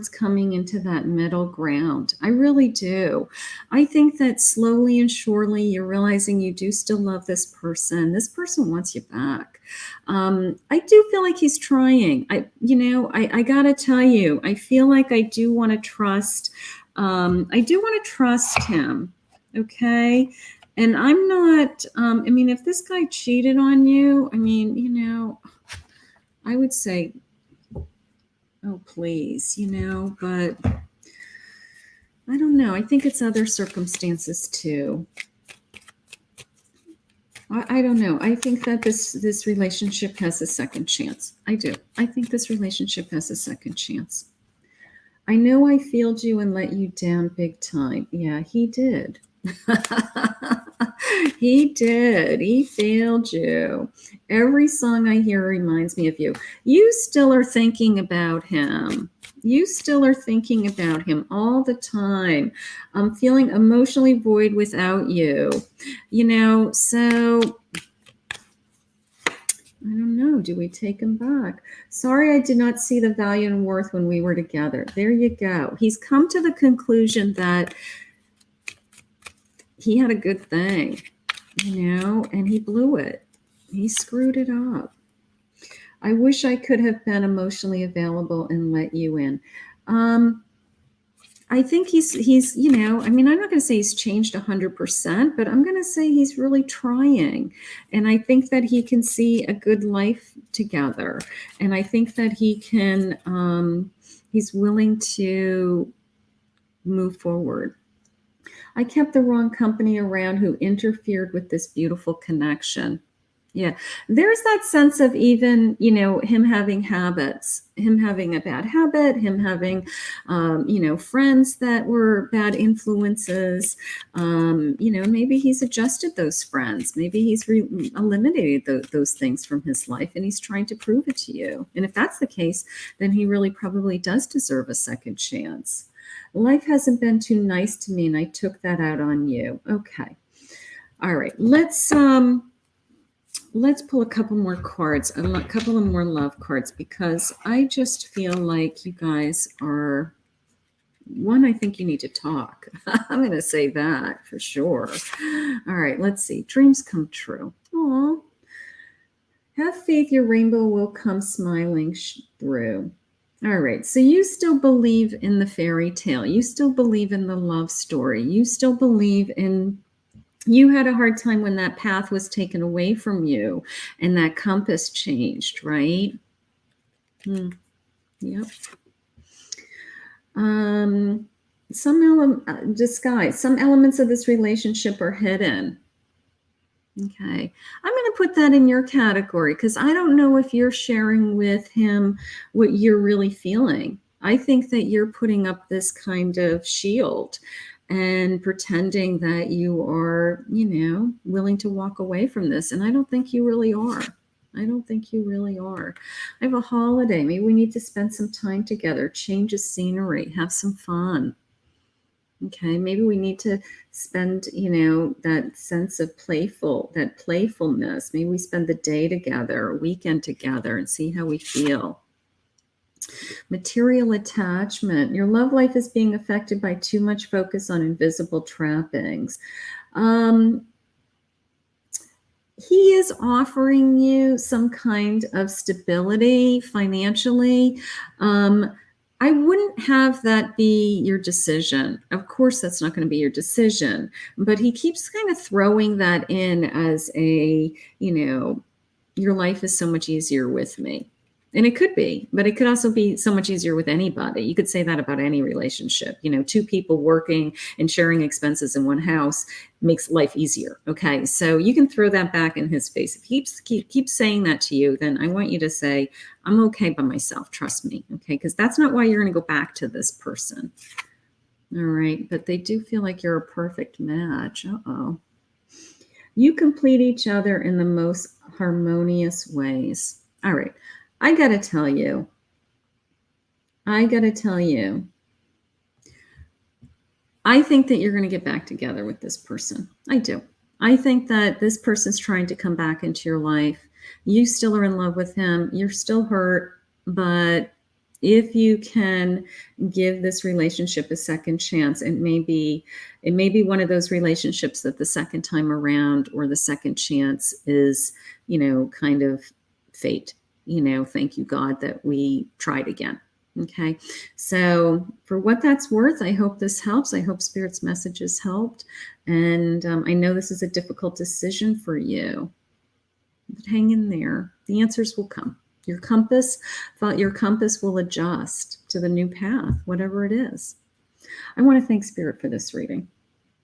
coming into that middle ground. I really do. I think that slowly and surely you're realizing you do still love this person. This person wants you back. I do feel like he's trying. I got to tell you, I feel like I do want to trust. I do want to trust him. Okay. And I'm not, if this guy cheated on you, I would say, oh, please, but I don't know. I think it's other circumstances too. I don't know. I think that this relationship has a second chance. I do. I think this relationship has a second chance. I know I failed you and let you down big time. Yeah, he did. He did. He failed you. Every song I hear reminds me of you. You still are thinking about him. You still are thinking about him all the time. I'm feeling emotionally void without you. So I don't know. Do we take him back? Sorry, I did not see the value and worth when we were together. There you go. He's come to the conclusion that he had a good thing, and he blew it. He screwed it up. I wish I could have been emotionally available and let you in. I think he's I'm not going to say he's changed 100%, but I'm going to say he's really trying. And I think that he can see a good life together. And I think that he can, he's willing to move forward. I kept the wrong company around who interfered with this beautiful connection. Yeah, there's that sense of even, him having habits, him having a bad habit, him having, friends that were bad influences. Maybe he's adjusted those friends. Maybe he's eliminated those things from his life, and he's trying to prove it to you. And if that's the case, then he really probably does deserve a second chance. Life hasn't been too nice to me, and I took that out on you. Okay. All right. Let's pull a couple more cards, a couple of more love cards, because I just feel like you guys are, I think you need to talk. I'm going to say that for sure. All right. Let's see. Dreams come true. Aw. Have faith your rainbow will come smiling through. All right. So you still believe in the fairy tale. You still believe in the love story. You still believe in, you had a hard time when that path was taken away from you and that compass changed, right? Yep. Some elements of this relationship are hidden. Okay. I'm going to put that in your category because I don't know if you're sharing with him what you're really feeling. I think that you're putting up this kind of shield and pretending that you are, willing to walk away from this. And I don't think you really are. I don't think you really are. I have a holiday. Maybe we need to spend some time together, change of scenery, have some fun. Okay, maybe we need to spend, that sense of playfulness. Maybe we spend the day together, a weekend together, and see how we feel. Material attachment. Your love life is being affected by too much focus on invisible trappings. He is offering you some kind of stability financially. I wouldn't have that be your decision. Of course, that's not going to be your decision, but he keeps kind of throwing that in as a, your life is so much easier with me. And it could be, but it could also be so much easier with anybody. You could say that about any relationship. You know, two people working and sharing expenses in one house makes life easier. Okay. So you can throw that back in his face. If he keeps saying that to you, then I want you to say, I'm okay by myself. Trust me. Okay. Because that's not why you're going to go back to this person. All right. But they do feel like you're a perfect match. Uh-oh. You complete each other in the most harmonious ways. All right. I got to tell you, I think that you're going to get back together with this person. I do. I think that this person's trying to come back into your life. You still are in love with him. You're still hurt, but if you can give this relationship a second chance, it may be one of those relationships that the second time around or the second chance is, you know, kind of fate. You know, thank you, God, that we tried again. Okay. So for what that's worth, I hope this helps. I hope Spirit's messages helped. And I know this is a difficult decision for you, but hang in there. The answers will come. Your compass will adjust to the new path, whatever it is. I want to thank Spirit for this reading.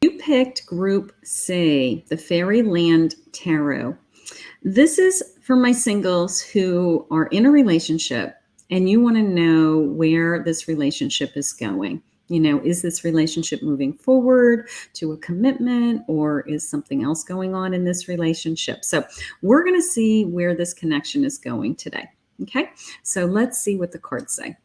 You picked Group C, the Fairyland Tarot. This is for my singles who are in a relationship and you want to know where this relationship is going. You know, is this relationship moving forward to a commitment, or is something else going on in this relationship? So we're going to see where this connection is going today. Okay, so let's see what the cards say.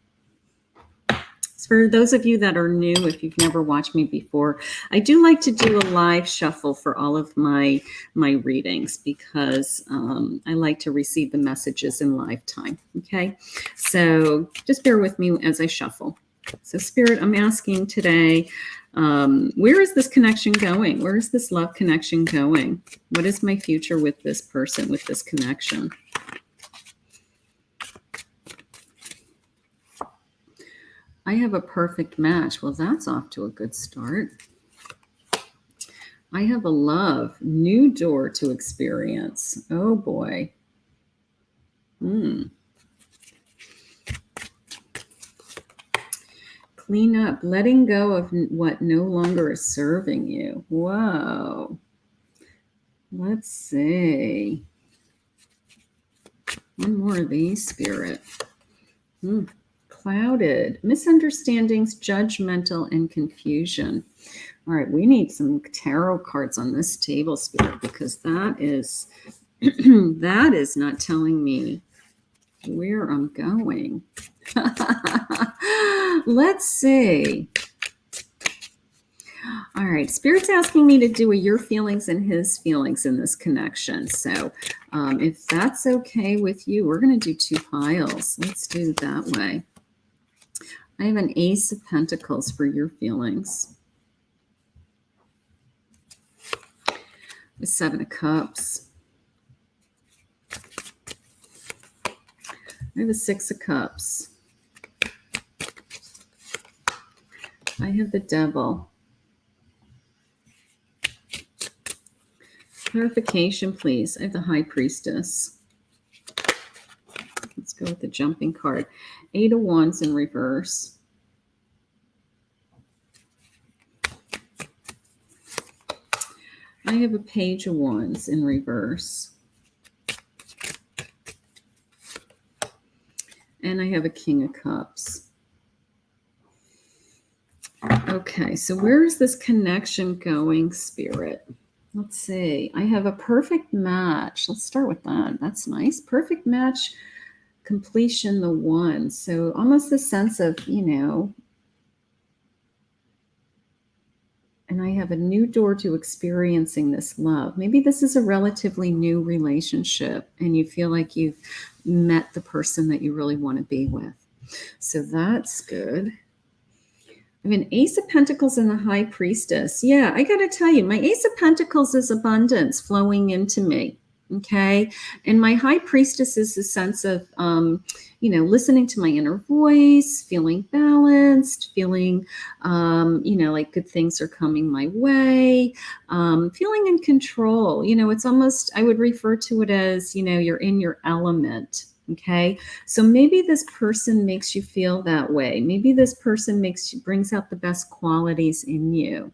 For those of you that are new, if you've never watched me before, I do like to do a live shuffle for all of my readings because I like to receive the messages in live time. Okay, so just bear with me as I shuffle. So Spirit, I'm asking today, where is this connection going? Where is this love connection going? What is my future with this person, with this connection? I have a perfect match. Well, that's off to a good start. I have a love, new door to experience. Oh boy. Clean up, letting go of what no longer is serving you. Whoa. Let's see. One more of these, Spirit. Clouded, misunderstandings, judgmental, and confusion. All right, we need some tarot cards on this table, Spirit, because that is that is not telling me where I'm going. Let's see. All right, Spirit's asking me to do a your feelings and his feelings in this connection. So if that's okay with you, we're going to do two piles. Let's do it that way. I have an Ace of Pentacles for your feelings. The Seven of Cups. I have a Six of Cups. I have the Devil. Clarification, please. I have the High Priestess. Let's go with the jumping card. Eight of Wands in reverse. I have a Page of Wands in reverse. And I have a King of Cups. Okay, so where is this connection going, Spirit? Let's see. I have a perfect match. Let's start with that. That's nice. Perfect match, completion, the one. So almost the sense of, you know, and I have a new door to experiencing this love. Maybe this is a relatively new relationship and you feel like you've met the person that you really want to be with. So that's good. I have an Ace of Pentacles and the High Priestess. Yeah, I got to tell you, my Ace of Pentacles is abundance flowing into me. Okay. And my High Priestess is the sense of, you know, listening to my inner voice, feeling balanced, feeling, you know, like good things are coming my way, feeling in control. You know, it's almost, I would refer to it as, you know, you're in your element. Okay. So maybe this person makes you feel that way. Maybe this person brings out the best qualities in you.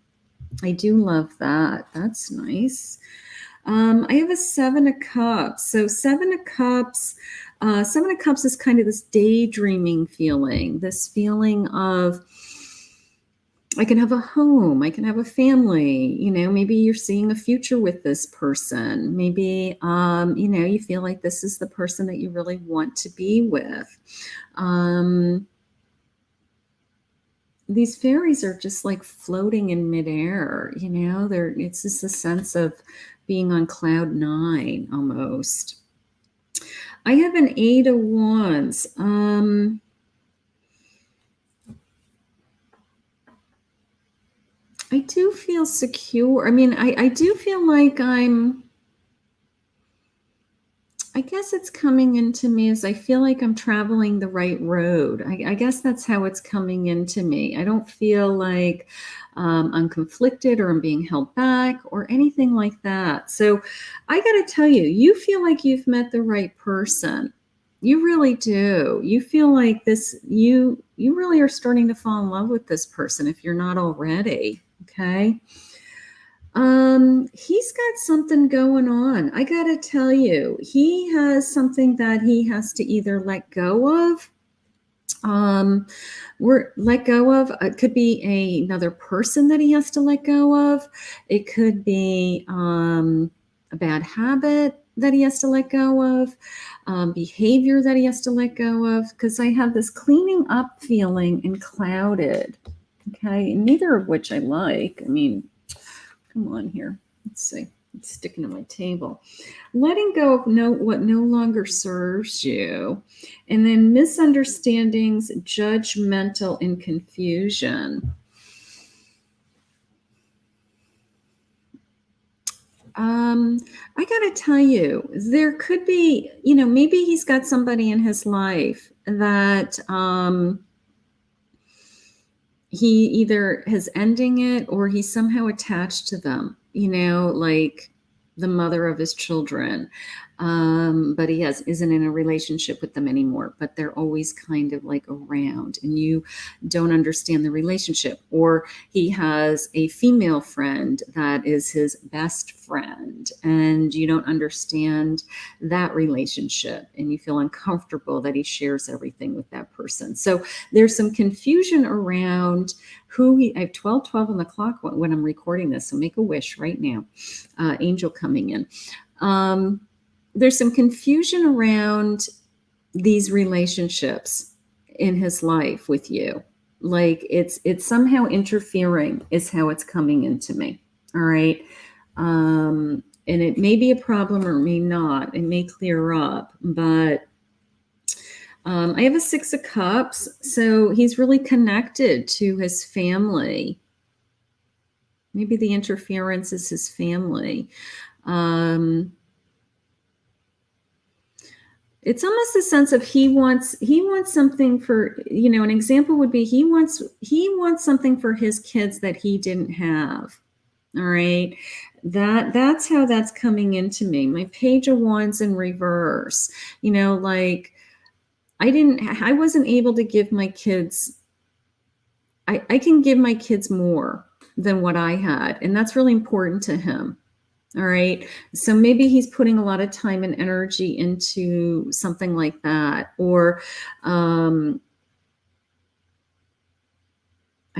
I do love that. That's nice. I have a 7 of Cups. So 7 of Cups, 7 of Cups is kind of this daydreaming feeling, this feeling of I can have a home, I can have a family, maybe you're seeing a future with this person. Maybe, you feel like this is the person that you really want to be with. These fairies are just like floating in midair, it's just a sense of being on cloud 9 almost. I have an 8 of Wands. I do feel secure. I mean, I do feel like I guess it's coming into me as I feel like I'm traveling the right road. I guess that's how it's coming into me. I don't feel like I'm conflicted or I'm being held back or anything like that. So I got to tell you, you feel like you've met the right person. You really do. You feel like you really are starting to fall in love with this person if you're not already. Okay. He's got something going on. I gotta tell you, he has something that he has to either let go of. It could be another person that he has to let go of. It could be a bad habit that he has to let go of, behavior that he has to let go of. Because I have this cleaning up feeling and clouded. Okay, neither of which I like. I mean, come on here. Let's see. It's sticking to my table. Letting go of what no longer serves you. And then misunderstandings, judgmental, and confusion. I gotta tell you, there could be, maybe he's got somebody in his life that he either is ending it or he's somehow attached to them, like the mother of his children. But he isn't in a relationship with them anymore, but they're always kind of like around and you don't understand the relationship. Or he has a female friend that is his best friend and you don't understand that relationship and you feel uncomfortable that he shares everything with that person. So there's some confusion around I have 12:12 on the clock when I'm recording this. So make a wish right now. Angel coming in. There's some confusion around these relationships in his life with you. Like it's somehow interfering is how it's coming into me. All right. And it may be a problem or may not. It may clear up, but I have a 6 of Cups. So he's really connected to his family. Maybe the interference is his family. It's almost a sense of he wants something for, an example would be he wants something for his kids that he didn't have. All right. That's how that's coming into me. My Page of Wands in reverse, like I wasn't able to give my kids, I can give my kids more than what I had. And that's really important to him. All right. So maybe he's putting a lot of time and energy into something like that. Or I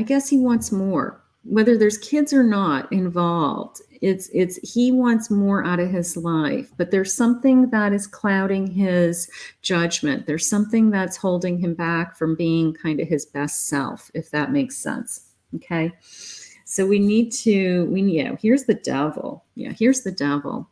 guess he wants more, whether there's kids or not involved. He wants more out of his life, but there's something that is clouding his judgment. There's something that's holding him back from being kind of his best self, if that makes sense. Okay. So here's the devil. Yeah, here's the devil.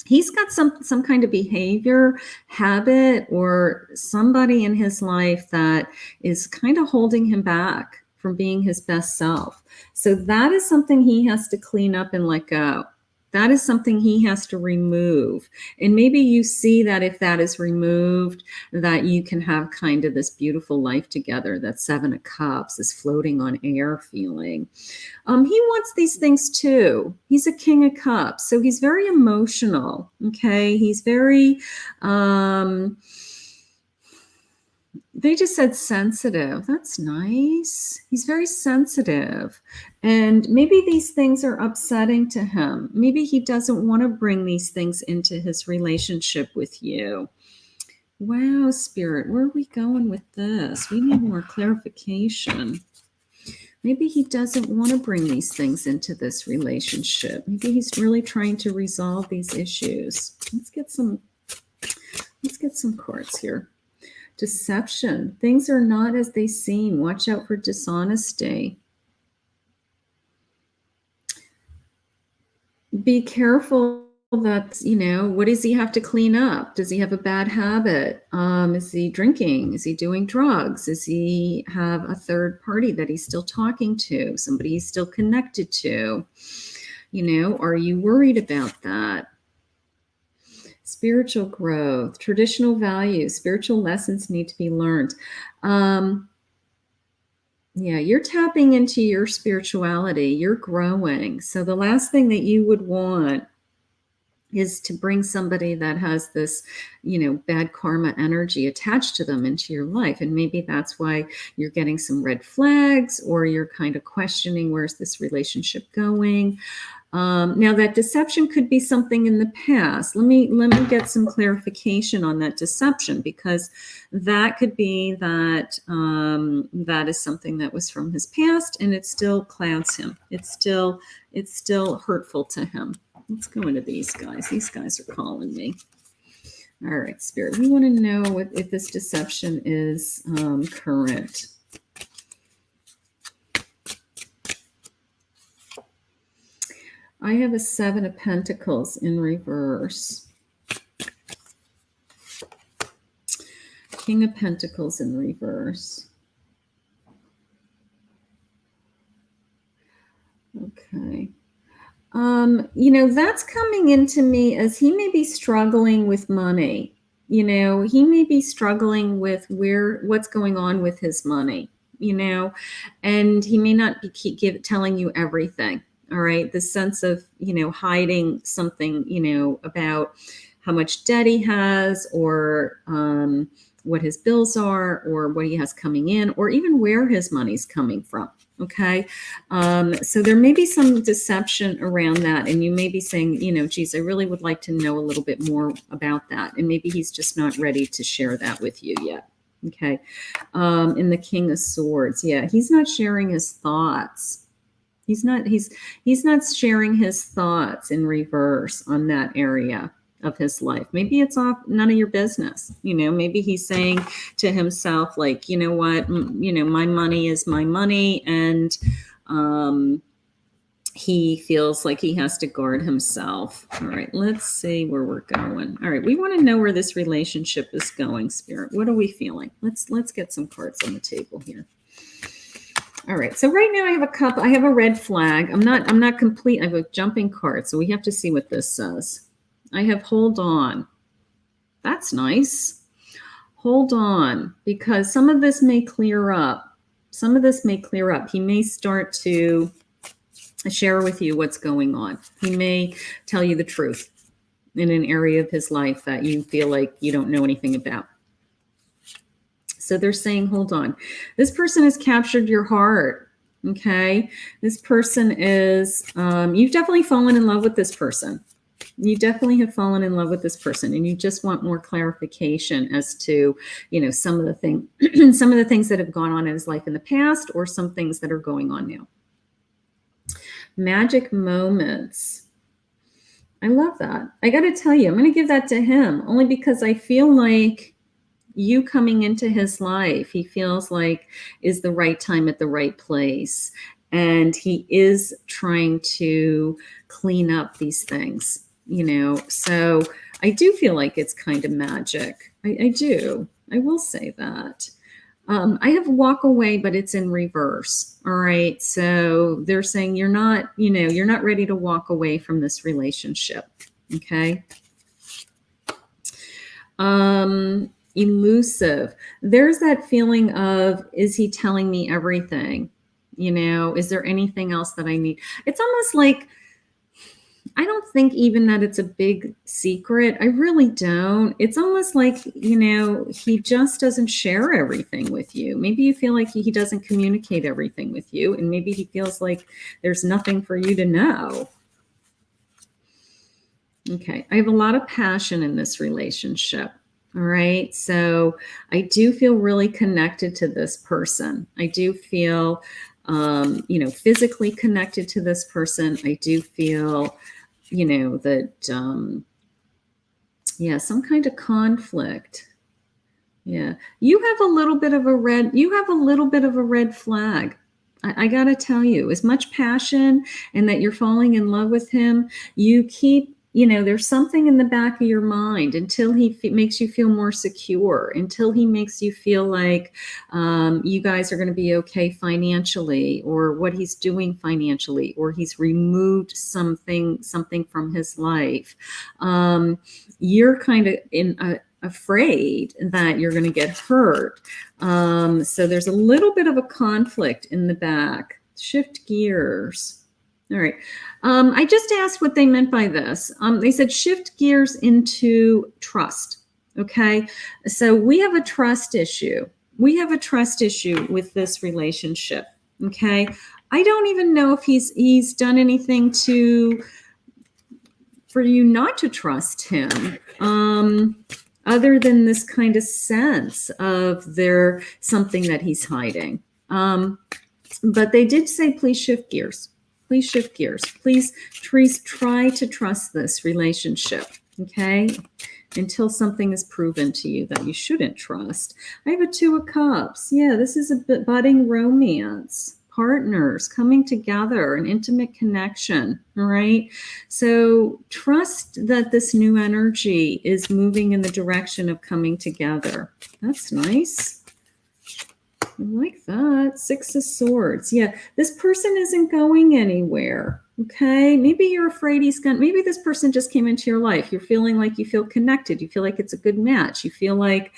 He's got some kind of behavior, habit, or somebody in his life that is kind of holding him back from being his best self. So that is something he has to clean up and let go. That is something he has to remove. And maybe you see that if that is removed, that you can have kind of this beautiful life together. That 7 of Cups is floating on air feeling. He wants these things too. He's a King of Cups, so he's very emotional. Okay, he's very They just said sensitive. That's nice. He's very sensitive. And maybe these things are upsetting to him. Maybe he doesn't want to bring these things into his relationship with you. Wow, Spirit, where are we going with this? We need more clarification. Maybe he doesn't want to bring these things into this relationship. Maybe he's really trying to resolve these issues. Let's get some cards here. Deception. Things are not as they seem. Watch out for dishonesty. Be careful that, what does he have to clean up? Does he have a bad habit? Is he drinking? Is he doing drugs? Does he have a third party that he's still talking to? Somebody he's still connected to? Are you worried about that? Spiritual growth, traditional values, spiritual lessons need to be learned. Yeah, you're tapping into your spirituality. You're growing. So the last thing that you would want is to bring somebody that has this, bad karma energy attached to them into your life. And maybe that's why you're getting some red flags, or you're kind of questioning, where's this relationship going? Now that deception could be something in the past. Let me get some clarification on that deception, because that could be that that is something that was from his past, and it still clouds him. It's still hurtful to him. Let's go into these guys. These guys are calling me. All right, Spirit. We want to know if this deception is current. I have a 7 of Pentacles in reverse. King of Pentacles in reverse. Okay. That's coming into me as he may be struggling with money. He may be struggling with what's going on with his money, and he may not be telling you everything. All right. The sense of, hiding something, about how much debt he has, or what his bills are, or what he has coming in, or even where his money's coming from. Okay. So there may be some deception around that. And you may be saying, geez, I really would like to know a little bit more about that. And maybe he's just not ready to share that with you yet. Okay. In the King of Swords. Yeah. He's not sharing his thoughts. He's not sharing his thoughts in reverse on that area of his life. Maybe it's none of your business. Maybe he's saying to himself, like, you know what, my money is my money. And he feels like he has to guard himself. All right, let's see where we're going. All right, we want to know where this relationship is going, Spirit. What are we feeling? Let's get some cards on the table here. All right, so right now I have a red flag. I'm not complete. I have a jumping card, so we have to see what this says. I have hold on. That's nice. Hold on, because some of this may clear up. He may start to share with you what's going on. He may tell you the truth in an area of his life that you feel like you don't know anything about. So they're saying, hold on. This person has captured your heart. Okay. This person is, you've definitely fallen in love with this person. You definitely have fallen in love with this person, and you just want more clarification as to, some of the things that have gone on in his life in the past, or some things that are going on now. Magic moments. I love that. I got to tell you, I'm going to give that to him only because I feel like you coming into his life, he feels like is the right time at the right place. And he is trying to clean up these things, So I do feel like it's kind of magic. I do. I will say that. I have walk away, but it's in reverse. All right. So they're saying you're not ready to walk away from this relationship. Okay. Elusive. There's that feeling of, is he telling me everything? Is there anything else that I need? It's almost like I don't think even that it's a big secret. I really don't. It's almost like, he just doesn't share everything with you. Maybe you feel like he doesn't communicate everything with you, and maybe he feels like there's nothing for you to know. Okay, I have a lot of passion in this relationship. All right, so I do feel really connected to this person. I do feel, physically connected to this person. I do feel, that, some kind of conflict. Yeah, you have a little bit of a red flag. I got to tell you, as much passion and that you're falling in love with him, you keep, there's something in the back of your mind until he makes you feel more secure, until he makes you feel like you guys are going to be okay financially, or what he's doing financially, or he's removed something from his life. You're kind of afraid that you're going to get hurt. So there's a little bit of a conflict in the back. Shift gears. All right. I just asked what they meant by this. They said shift gears into trust. Okay. So we have a trust issue. We have a trust issue with this relationship. Okay. I don't even know if he's done anything for you not to trust him. Other than this kind of sense of there something that he's hiding. But they did say, please shift gears. Please shift gears. Please try to trust this relationship, okay? Until something is proven to you that you shouldn't trust. I have a 2 of Cups. Yeah, this is a budding romance. Partners coming together, an intimate connection, all right? So trust that this new energy is moving in the direction of coming together. That's nice. I like that. 6 of Swords. Yeah, this person isn't going anywhere. Okay, maybe you're afraid maybe this person just came into your life. You're feeling like you feel connected. You feel like it's a good match. You feel like,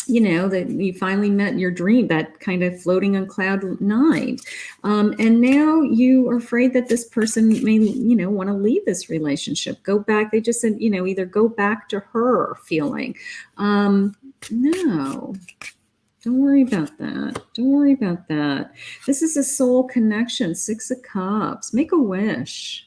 that you finally met your dream, that kind of floating on cloud 9. And now you are afraid that this person may, want to leave this relationship, go back. They just said, either go back to her feeling. No. Don't worry about that. Don't worry about that. This is a soul connection. 6 of Cups. Make a wish.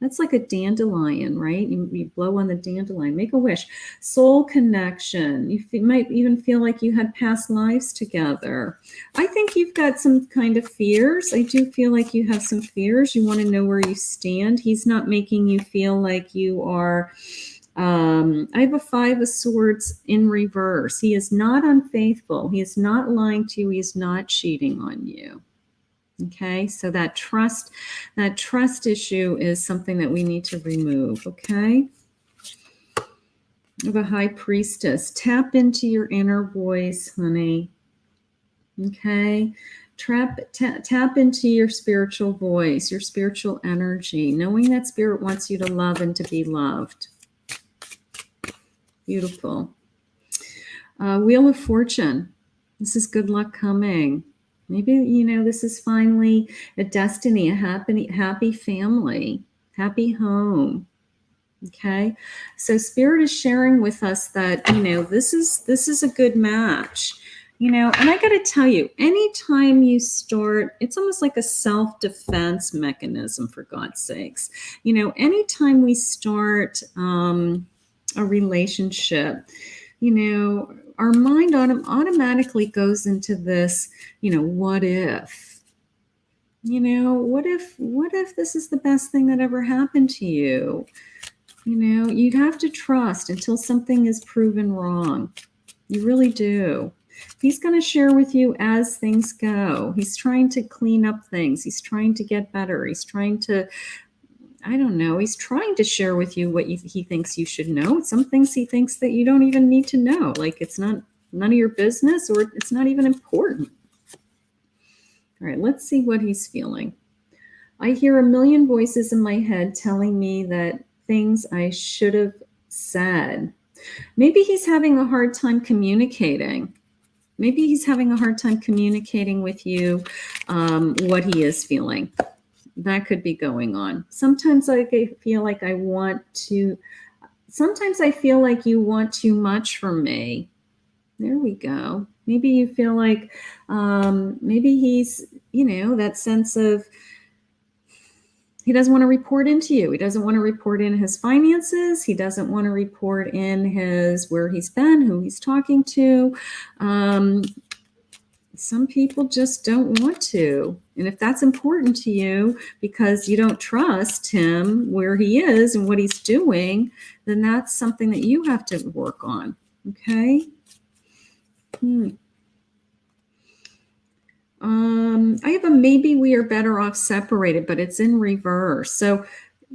That's like a dandelion, right? You blow on the dandelion. Make a wish. Soul connection. You might even feel like you had past lives together. I think you've got some kind of fears. I do feel like you have some fears. You want to know where you stand. He's not making you feel like you are... I have a 5 of Swords in reverse. He is not unfaithful. He is not lying to you. He is not cheating on you. Okay, so that trust issue is something that we need to remove. Okay. I have a High Priestess. Tap into your inner voice, honey. Okay. Tap into your spiritual voice, your spiritual energy, knowing that spirit wants you to love and to be loved. Beautiful. Wheel of Fortune. This is good luck coming. Maybe, this is finally a destiny, a happy family, happy home. Okay. So Spirit is sharing with us that, this is a good match. And I got to tell you, anytime you start, it's almost like a self-defense mechanism, for God's sakes. Anytime we start a relationship, our mind automatically goes into this, what if? What if this is the best thing that ever happened to you? You'd have to trust until something is proven wrong. You really do. He's going to share with you as things go. He's trying to clean up things. He's trying to get better. He's trying to, he's trying to share with you what he thinks you should know. Some things he thinks that you don't even need to know. Like it's none of your business, or it's not even important. All right, let's see what he's feeling. I hear a million voices in my head telling me that things I should have said. Maybe he's having a hard time communicating. Maybe he's having a hard time communicating with you what he is feeling. That could be going on. Sometimes I feel like sometimes I feel like you want too much from me. There we go. Maybe you feel like maybe he's, that sense of he doesn't want to report into you. He doesn't want to report in his finances. He doesn't want to report in where he's been, who he's talking to. Some people just don't want to. And if that's important to you because you don't trust him where he is and what he's doing, then that's something that you have to work on. Okay? I have a maybe we are better off separated, but it's in reverse. So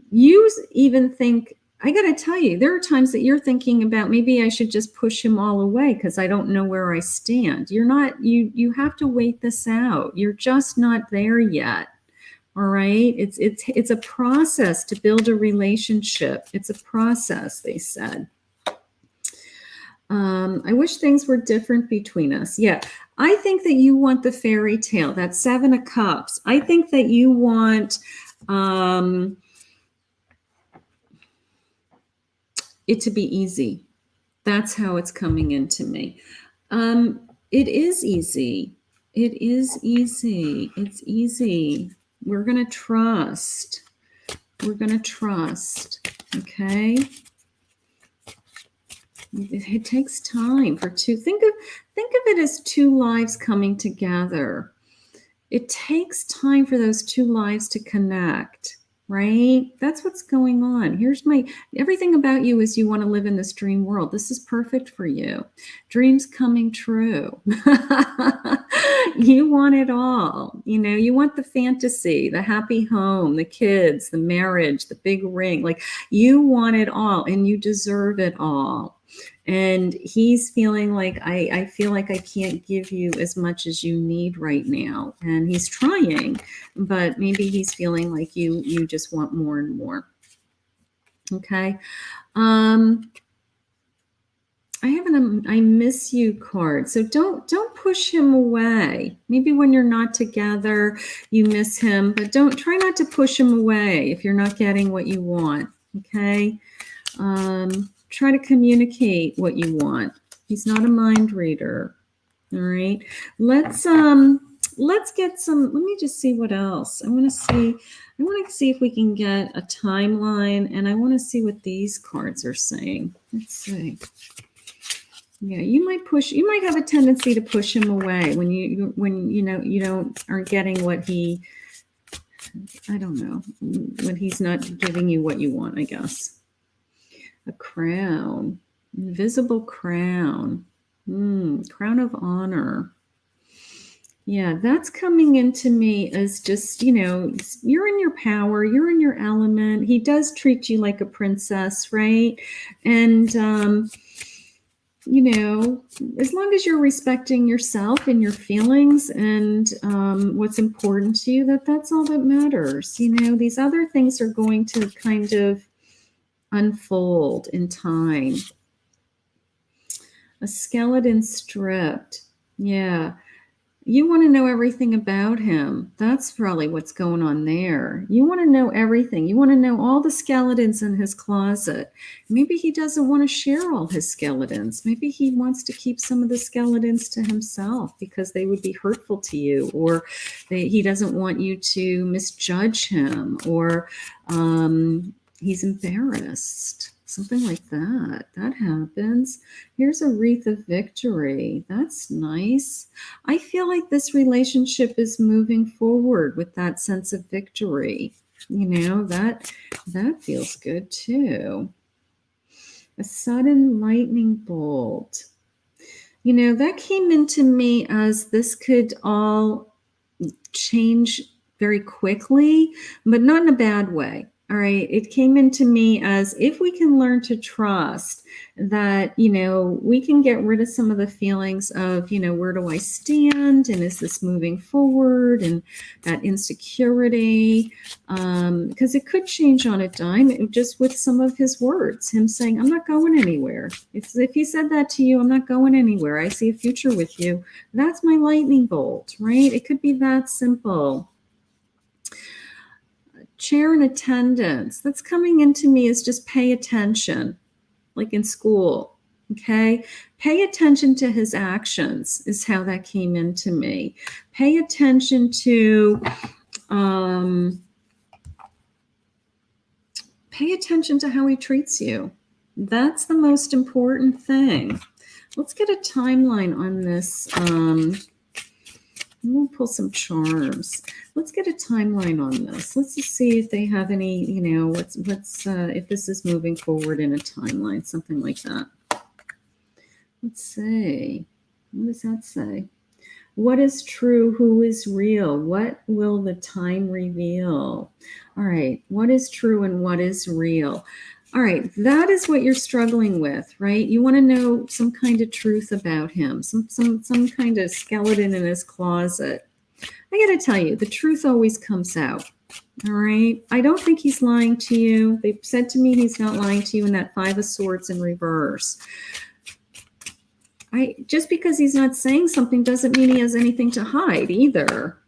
you even think, I got to tell you, there are times that you're thinking about maybe I should just push him all away because I don't know where I stand. You're not, you have to wait this out. You're just not there yet. All right. It's a process to build a relationship. It's a process, they said. I wish things were different between us. Yeah. I think that you want the fairy tale, that 7 of Cups. I think that you want it to be easy. That's how it's coming into me. It is easy. It is easy. It's easy. We're going to trust. We're going to trust. Okay. It takes time for two. Think of it as 2 lives coming together. It takes time for those 2 lives to connect, right? That's what's going on. Everything about you is you want to live in this dream world. This is perfect for you. Dreams coming true. You want it all. You want the fantasy, the happy home, the kids, the marriage, the big ring. Like, you want it all and you deserve it all. And he's feeling like, I feel like I can't give you as much as you need right now. And he's trying, but maybe he's feeling like you just want more and more. Okay. I have I miss you card. So don't push him away. Maybe when you're not together, you miss him, but try not to push him away if you're not getting what you want. Okay. Try to communicate what you want. He's not a mind reader. All right. Let's get some. Let me just see what else. I want to see if we can get a timeline, and I want to see what these cards are saying. Let's see. Yeah, you might have a tendency to push him away when you aren't getting what he, I don't know, when he's not giving you what you want, I guess. A crown, invisible crown, crown of honor. Yeah, that's coming into me as just, you're in your power, you're in your element. He does treat you like a princess, right? And, as long as you're respecting yourself and your feelings and what's important to you, that's all that matters. These other things are going to kind of unfold in time. A skeleton stripped. Yeah. You want to know everything about him. That's probably what's going on there. You want to know everything. You want to know all the skeletons in his closet. Maybe he doesn't want to share all his skeletons. Maybe he wants to keep some of the skeletons to himself because they would be hurtful to you, or he doesn't want you to misjudge him, or he's embarrassed. Something like that. That happens. Here's a wreath of victory. That's nice. I feel like this relationship is moving forward with that sense of victory. That feels good too. A sudden lightning bolt. That came into me as this could all change very quickly, but not in a bad way. All right. It came into me as if we can learn to trust that, we can get rid of some of the feelings of, where do I stand? And is this moving forward? And that insecurity, because it could change on a dime just with some of his words, him saying, I'm not going anywhere. If he said that to you, I'm not going anywhere. I see a future with you. That's my lightning bolt, right? It could be that simple. chair and attendance. That's coming into me as just pay attention, like in school. Okay. Pay attention to his actions is how that came into me. Pay attention to, pay attention to how he treats you. That's the most important thing. Let's get a timeline on this. We'll pull some charms. Let's get a timeline on this. Let's just see if they have any, you know, what's if this is moving forward in a timeline, something like that. Let's see. What does that say? What is true? Who is real? What will the time reveal? All right. What is true and what is real? All right. That is what you're struggling with, right? You want to know some kind of truth about him, some kind of skeleton in his closet. I got to tell you, the truth always comes out. All right. I don't think he's lying to you. They said to me he's not lying to you in that Five of Swords in reverse. Just because he's not saying something doesn't mean he has anything to hide either.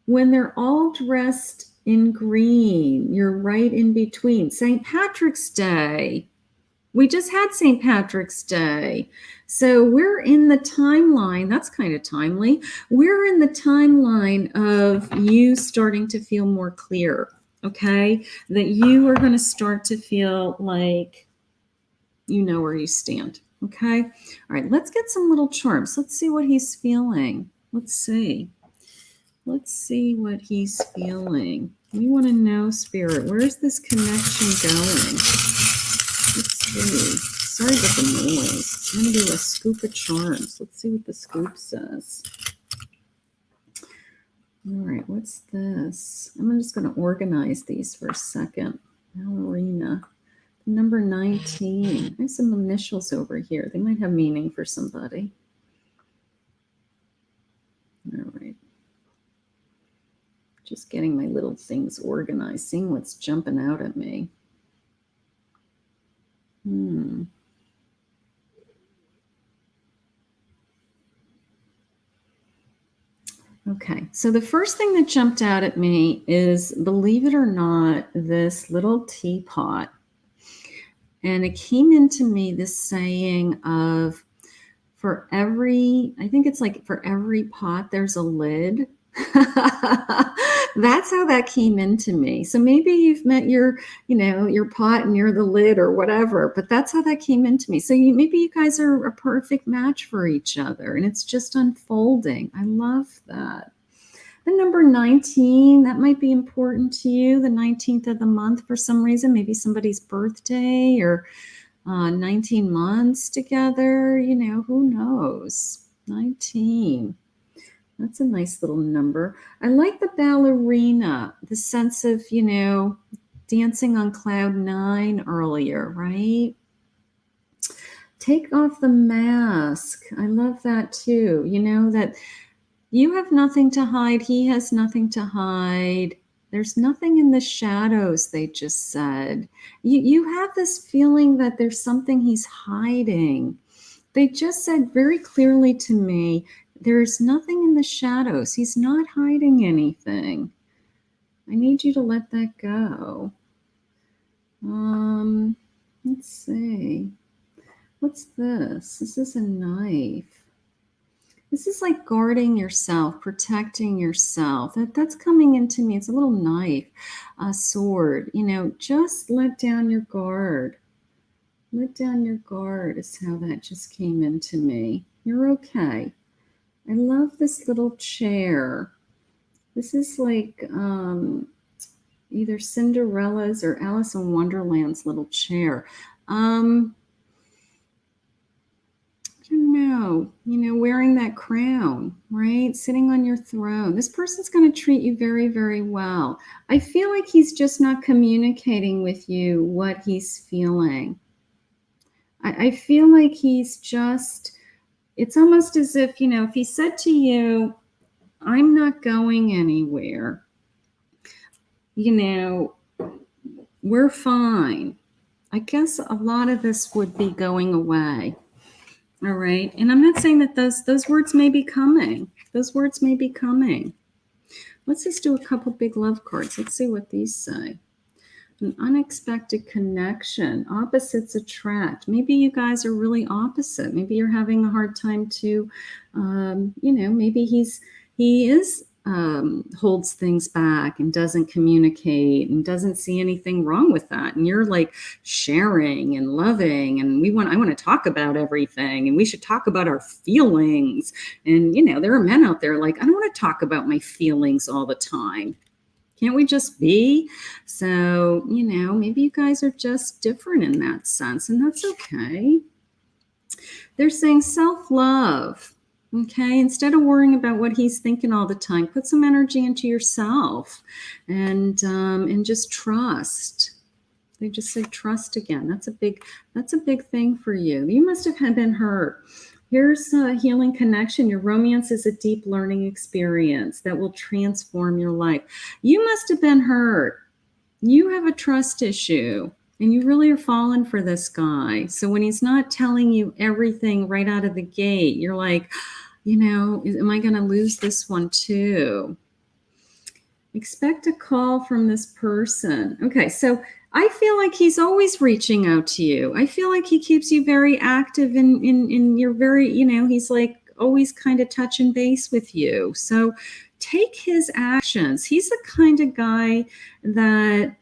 When they're all dressed in green, you're right in between. St. Patrick's Day. We just had St. Patrick's Day. So we're in the timeline. That's kind of timely. We're in the timeline of you starting to feel more clear, okay? That you are going to start to feel like you know where you stand, okay? All right, let's get some little charms. Let's see what he's feeling. Let's see. Let's see what he's feeling. We want to know, Spirit, where's this connection going? Let's see. Sorry about the noise. I'm going to do a scoop of charms. Let's see what the scoop says. All right, what's this? I'm just going to organize these for a second. Ballerina. Number 19. I have some initials over here. They might have meaning for somebody. All right. Just getting my little things organized, seeing what's jumping out at me. Okay, so the first thing that jumped out at me is, believe it or not, this little teapot. And it came into me, this saying of, for every, I think it's like for every pot, there's a lid. That's how that came into me. So maybe you've met your, you know, your pot and you're the lid or whatever, but that's how that came into me. So maybe you guys are a perfect match for each other and it's just unfolding. I love that. The number 19, that might be important to you, the 19th of the month for some reason, maybe somebody's birthday or 19 months together, you know, who knows? 19. That's a nice little number. I like the ballerina, the sense of, you know, dancing on cloud 9 earlier, right? Take off the mask. I love that too. You know, that you have nothing to hide. He has nothing to hide. There's nothing in the shadows, they just said. You have this feeling that there's something he's hiding. They just said very clearly to me, there's nothing in the shadows. He's not hiding anything. I need you to let that go. Let's see. What's this? This is a knife. This is like guarding yourself, protecting yourself. That's coming into me. It's a little knife, a sword. You know, just let down your guard. Let down your guard is how that just came into me. You're okay. I love this little chair. This is like either Cinderella's or Alice in Wonderland's little chair. I don't know, you know, wearing that crown, right? Sitting on your throne. This person's going to treat you very, very well. I feel like he's just not communicating with you what he's feeling. I feel like he's just, it's almost as if, you know, if he said to you, I'm not going anywhere, you know, we're fine. I guess a lot of this would be going away. All right. And I'm not saying that those words may be coming. Those words may be coming. Let's just do a couple big love cards. Let's see what these say. An unexpected connection. Opposites attract. Maybe you guys are really opposite. Maybe you're having a hard time to, maybe he is holds things back and doesn't communicate and doesn't see anything wrong with that. And you're like sharing and loving, and I want to talk about everything, and we should talk about our feelings. And there are men out there like, I don't want to talk about my feelings all the time. Can't we just be? So, maybe you guys are just different in that sense, and that's okay. They're saying self-love. Okay, instead of worrying about what he's thinking all the time, put some energy into yourself and just trust. They just said trust again. That's a big thing for you. You must have been hurt. Here's a healing connection. Your romance is a deep learning experience that will transform your life. You must have been hurt. You have a trust issue. And you really are falling for this guy. So when he's not telling you everything right out of the gate, you're like, am I going to lose this one too? Expect a call from this person. Okay, so I feel like he's always reaching out to you. I feel like he keeps you very active in your very, he's like always kind of touching base with you. So take his actions. He's the kind of guy that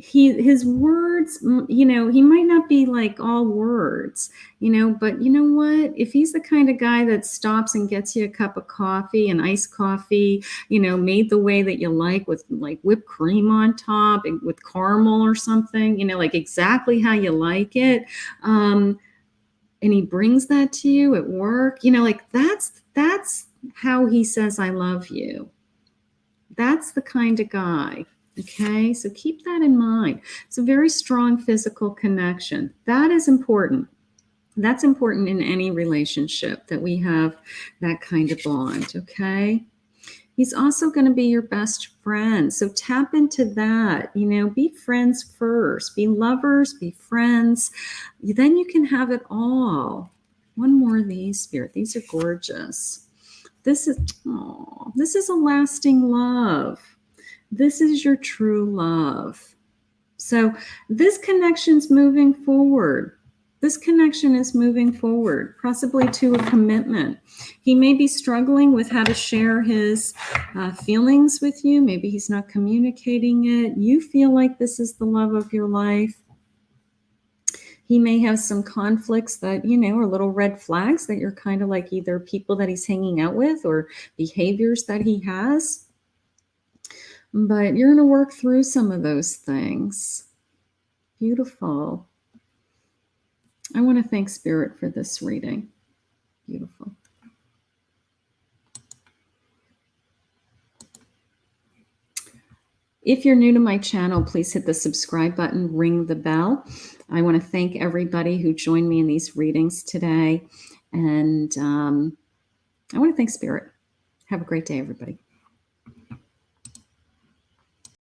his words, he might not be like all words, but you know what? If he's the kind of guy that stops and gets you a cup of coffee, an iced coffee, made the way that you like with like whipped cream on top and with caramel or something, like exactly how you like it. And he brings that to you at work, like that's how he says, I love you. That's the kind of guy. Okay, so keep that in mind. It's a very strong physical connection. That is important. That's important in any relationship, that we have that kind of bond, okay? He's also going to be your best friend. So tap into that, be friends first, be lovers, be friends. Then you can have it all. One more of these, Spirit. These are gorgeous. This is a lasting love. This is your true love. So this connection's moving forward. This connection is moving forward, possibly to a commitment. He may be struggling with how to share his feelings with you. Maybe he's not communicating it. You feel like this is the love of your life. He may have some conflicts that, are little red flags that you're kind of like either people that he's hanging out with or behaviors that he has. But you're going to work through some of those things. Beautiful. I want to thank Spirit for this reading. Beautiful. If you're new to my channel, please hit the subscribe button, ring the bell. I want to thank everybody who joined me in these readings today. And I want to thank Spirit. Have a great day, everybody.